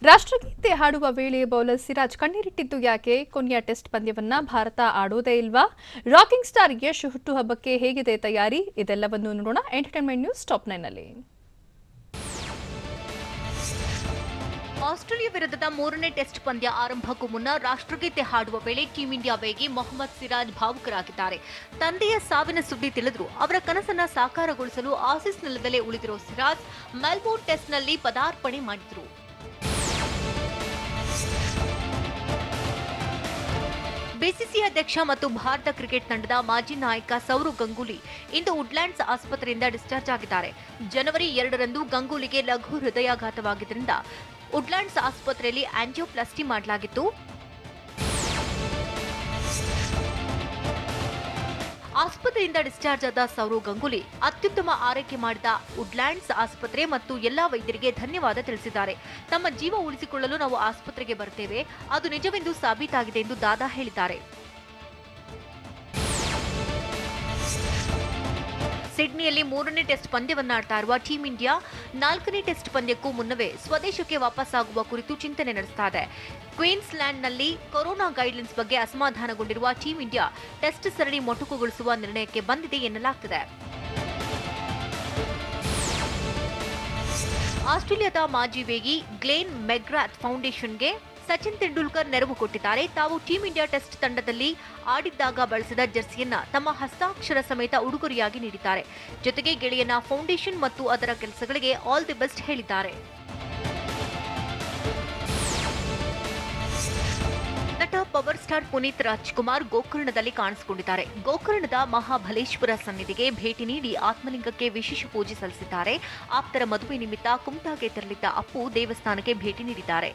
ರಾಷ್ಟ್ರಗೀತೆ ಹಾಡುವ ವೇಳೆ ಬೌಲರ್ ಸಿರಾಜ್ ಕಣ್ಣೀರಿಟ್ಟಿದ್ದು ಯಾಕೆ? ಕೊನೆಯ ಟೆಸ್ಟ್ ಪಂದ್ಯವನ್ನ ಭಾರತ ಆಡೋದೇ ಇಲ್ವಾ? ರಾಕಿಂಗ್ ಸ್ಟಾರ್ ಯಶ್ ಹುಟ್ಟುಹಬ್ಬಕ್ಕೆ ಹೇಗಿದೆ ತಯಾರಿ? ಇದೆಲ್ಲವನ್ನು ನೋಡೋಣ ಎಂಟರ್ಟೈನ್ಮೆಂಟ್ ನ್ಯೂಸ್ ಟಾಪ್ 9 ನಲ್ಲಿ. ಆಸ್ಟ್ರೇಲಿಯಾ ವಿರುದ್ಧದ 3ನೇ ಟೆಸ್ಟ್ ಪಂದ್ಯ ಆರಂಭಕ್ಕೂ ಮುನ್ನ ರಾಷ್ಟ್ರಗೀತೆ ಹಾಡುವ ವೇಳೆ ಟೀಂ ಇಂಡಿಯಾ ವೇಗಿ ಮೊಹಮ್ಮದ್ ಸಿರಾಜ್ ಭಾವುಕರಾಗಿದ್ದಾರೆ. ತಂದೆಯ ಸಾವಿನ ಸುದ್ದಿ ತಿಳಿದ್ರು ಅವರ ಕನಸನ್ನ ಸಾಕಾರಗೊಳಿಸಲು ಆಸೀಸ್ ನೆಲದಲ್ಲೇ ಉಳಿದಿರೋ ಸಿರಾಜ್ ಮೆಲ್ಬೋರ್ನ್ ಟೆಸ್ಟ್ನಲ್ಲಿ ಪದಾರ್ಪಣೆ ಮಾಡಿದ್ರು. ಬಿಸಿಸಿಐ ಅಧ್ಯಕ್ಷ ಮತ್ತು ಭಾರತ ಕ್ರಿಕೆಟ್ ತಂಡದ ಮಾಜಿ ನಾಯಕ ಸೌರವ್ ಗಂಗೂಲಿ ಇಂದು ವುಡ್ಲ್ಯಾಂಡ್ಸ್ ಆಸ್ಪತ್ರೆಯಿಂದ ಡಿಸ್ಚಾರ್ಜ್ ಆಗಿದ್ದಾರೆ. ಜನವರಿ 2ರಂದು ಗಂಗೂಲಿಗೆ ಲಘು ಹೃದಯಾಘಾತವಾಗಿದ್ದರಿಂದ ವುಡ್ಲ್ಯಾಂಡ್ಸ್ ಆಸ್ಪತ್ರೆಯಲ್ಲಿ ಆಂಜಿಯೋಪ್ಲಾಸ್ಟಿ ಮಾಡಲಾಗಿತ್ತು. ಆಸ್ಪತ್ರೆಯಿಂದ ಡಿಸ್ಚಾರ್ಜ್ ಆದ ಸೌರವ್ ಗಂಗೂಲಿ ಅತ್ಯುತ್ತಮ ಆರೈಕೆ ಮಾಡಿದ ವುಡ್ಲ್ಯಾಂಡ್ಸ್ ಆಸ್ಪತ್ರೆ ಮತ್ತು ಎಲ್ಲಾ ವೈದ್ಯರಿಗೆ ಧನ್ಯವಾದ ತಿಳಿಸಿದ್ದಾರೆ. ತಮ್ಮ ಜೀವ ಉಳಿಸಿಕೊಳ್ಳಲು ನಾವು ಆಸ್ಪತ್ರೆಗೆ ಬರ್ತೇವೆ, ಅದು ನಿಜವೆಂದು ಸಾಬೀತಾಗಿದೆ ಎಂದು ದಾದಾ ಹೇಳಿದ್ದಾರೆ. ಸಿಡ್ನಿಯಲ್ಲಿ 3ನೇ ಟೆಸ್ಟ್ ಪಂದ್ಯವನ್ನಾಡ್ತಾ ಇರುವ ಟೀಂ ಇಂಡಿಯಾ 4ನೇ ಟೆಸ್ಟ್ ಪಂದ್ಯಕ್ಕೂ ಮುನ್ನವೇ ಸ್ವದೇಶಕ್ಕೆ ವಾಪಸ್ಸಾಗುವ ಕುರಿತು ಚಿಂತನೆ ನಡೆಸ್ತಾ ಇದೆ. ಕ್ವೀನ್ಸ್ಲ್ಯಾಂಡ್ನಲ್ಲಿ ಕೊರೋನಾ ಗೈಡ್ಲೈನ್ಸ್ ಬಗ್ಗೆ ಅಸಮಾಧಾನಗೊಂಡಿರುವ ಟೀಂ ಇಂಡಿಯಾ ಟೆಸ್ಟ್ ಸರಣಿ ಮೊಟಕುಗೊಳಿಸುವ ನಿರ್ಣಯಕ್ಕೆ ಬಂದಿದೆ ಎನ್ನಲಾಗ್ತಿದೆ. ಆಸ್ಟ್ರೇಲಿಯಾದ ಮಾಜಿ ವೇಗಿ ಗ್ಲೇನ್ ಮೆಗ್ರಾತ್ ಫೌಂಡೇಶನ್ಗೆ ಸಚಿನ್ ತೆಂಡೂಲ್ಕರ್ ನೆರವು ಕೊಟ್ಟಿದ್ದಾರೆ. ತಾವು ಟೀಂ ಇಂಡಿಯಾ ಟೆಸ್ಟ್ ತಂಡದಲ್ಲಿ ಆಡಿದ್ದಾಗ ಬಳಸಿದ ಜರ್ಸಿಯನ್ನ ತಮ್ಮ ಹಸ್ತಾಕ್ಷರ ಸಮೇತ ಉಡುಗೊರೆಯಾಗಿ ನೀಡಿದ್ದಾರೆ. ಜೊತೆಗೆ ಗೆಳೆಯನ ಫೌಂಡೇಶನ್ ಮತ್ತು ಅದರ ಕೆಲಸಗಳಿಗೆ ಆಲ್ ದಿ ಬೆಸ್ಟ್ ಹೇಳಿದ್ದಾರೆ. ನಟ ಪವರ್ ಸ್ಟಾರ್ ಪುನೀತ್ ರಾಜ್ಕುಮಾರ್ ಗೋಕರ್ಣದಲ್ಲಿ ಕಾಣಿಸಿಕೊಂಡಿದ್ದಾರೆ. ಗೋಕರ್ಣದ ಮಹಾಬಲೇಶ್ವರ ಸನ್ನಿಧಿಗೆ ಭೇಟಿ ನೀಡಿ ಆತ್ಮಲಿಂಗಕ್ಕೆ ವಿಶೇಷ ಪೂಜೆ ಸಲ್ಲಿಸಿದ್ದಾರೆ. ಆಪ್ತರ ಮದುವೆ ನಿಮಿತ್ತ ಕುಮಟಾಗೆ ತೆರಳಿದ್ದ ಅಪ್ಪು ದೇವಸ್ಥಾನಕ್ಕೆ ಭೇಟಿ ನೀಡಿದ್ದಾರೆ.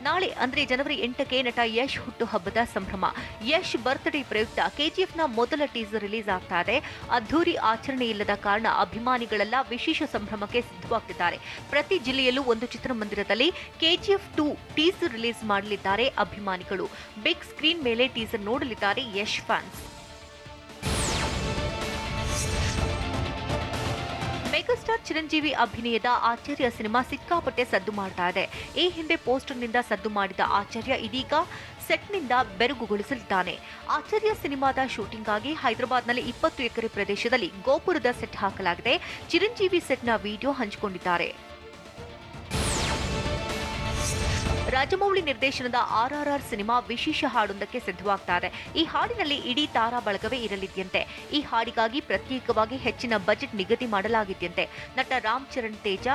ನಾಳೆ ಅಂದ್ರೆ ಜನವರಿ 8ಕ್ಕೆ ನಟ ಯಶ್ ಹುಟ್ಟುಹಬ್ಬದ ಸಂಭ್ರಮ. ಯಶ್ ಬರ್ತ್ಡೇ ಪ್ರಯುಕ್ತ ಕೆಜಿಎಫ್ನ ಮೊದಲ ಟೀಸರ್ ರಿಲೀಸ್ ಆಗ್ತಾ ಇದೆ. ಅದ್ದೂರಿ ಆಚರಣೆ ಇಲ್ಲದ ಕಾರಣ ಅಭಿಮಾನಿಗಳೆಲ್ಲ ವಿಶೇಷ ಸಂಭ್ರಮಕ್ಕೆ ಸಿದ್ಧವಾಗ್ತಿದ್ದಾರೆ. ಪ್ರತಿ ಜಿಲ್ಲೆಯಲ್ಲೂ ಒಂದು ಚಿತ್ರಮಂದಿರದಲ್ಲಿ ಕೆಜಿಎಫ್ 2 ಟೀಸರ್ ರಿಲೀಸ್ ಮಾಡಲಿದ್ದಾರೆ ಅಭಿಮಾನಿಗಳು. ಬಿಗ್ ಸ್ಕ್ರೀನ್ ಮೇಲೆ ಟೀಸರ್ ನೋಡಲಿದ್ದಾರೆ ಯಶ್ ಫ್ಯಾನ್ಸ್. ಮೆಗಾಸ್ಟಾರ್ ಚಿರಂಜೀವಿ ಅಭಿನಯದ ಆಚಾರ್ಯ ಸಿನಿಮಾ ಸಿಕ್ಕಾಪಟ್ಟೆ ಸದ್ದು ಮಾಡ್ತಾ ಇದೆ. ಈ ಹಿಂದೆ ಪೋಸ್ಟರ್ನಿಂದ ಸದ್ದು ಮಾಡಿದ ಆಚಾರ್ಯ ಇದೀಗ ಸೆಟ್ನಿಂದ ಬೆರಗುಗೊಳಿಸಲಿದ್ದಾನೆ. ಆಚಾರ್ಯ ಸಿನಿಮಾದ ಶೂಟಿಂಗ್ ಆಗಿ ಹೈದರಾಬಾದ್ನಲ್ಲಿ 20 ಎಕರೆ ಪ್ರದೇಶದಲ್ಲಿ ಗೋಪುರದ ಸೆಟ್ ಹಾಕಲಾಗಿದೆ. ಚಿರಂಜೀವಿ ಸೆಟ್ನ ವಿಡಿಯೋ ಹಂಚಿಕೊಂಡಿದ್ದಾರೆ. ರಾಜಮೌಳಿ ನಿರ್ದೇಶನದ RRR ಸಿನಿಮಾ ವಿಶೇಷ ಹಾಡೊಂದಕ್ಕೆ ಸಿದ್ಧವಾಗ್ತಾ ಇದೆ. ಈ ಹಾಡಿನಲ್ಲಿ ಇಡೀ ತಾರಾ ಬಳಗವೇ ಇರಲಿದೆಯಂತೆ. ಈ ಹಾಡಿಗಾಗಿ ಪ್ರತ್ಯೇಕವಾಗಿ ಹೆಚ್ಚಿನ ಬಜೆಟ್ ನಿಗದಿ ಮಾಡಲಾಗಿದೆಯಂತೆ. ನಟ ರಾಮ್ ಚರಣ್ ತೇಜ,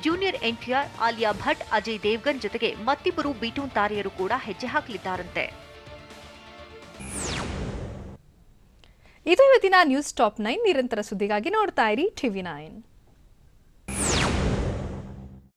ಜೂನಿಯರ್ NTR, ಆಲಿಯಾ ಭಟ್, ಅಜಯ್ ದೇವ್ಗನ್ ಜೊತೆಗೆ ಮತ್ತಿಬ್ಬರು ಬೀಟೂನ್ ತಾರೆಯರು ಕೂಡ ಹೆಜ್ಜೆ ಹಾಕಲಿದ್ದಾರಂತೆ. ಇದು ಇವತ್ತಿನ ನ್ಯೂಸ್ ಟಾಪ್ 9. ನಿರಂತರ ಸುದ್ದಿಗಾಗಿ ನೋಡ್ತಾ ಇರಿ TV9.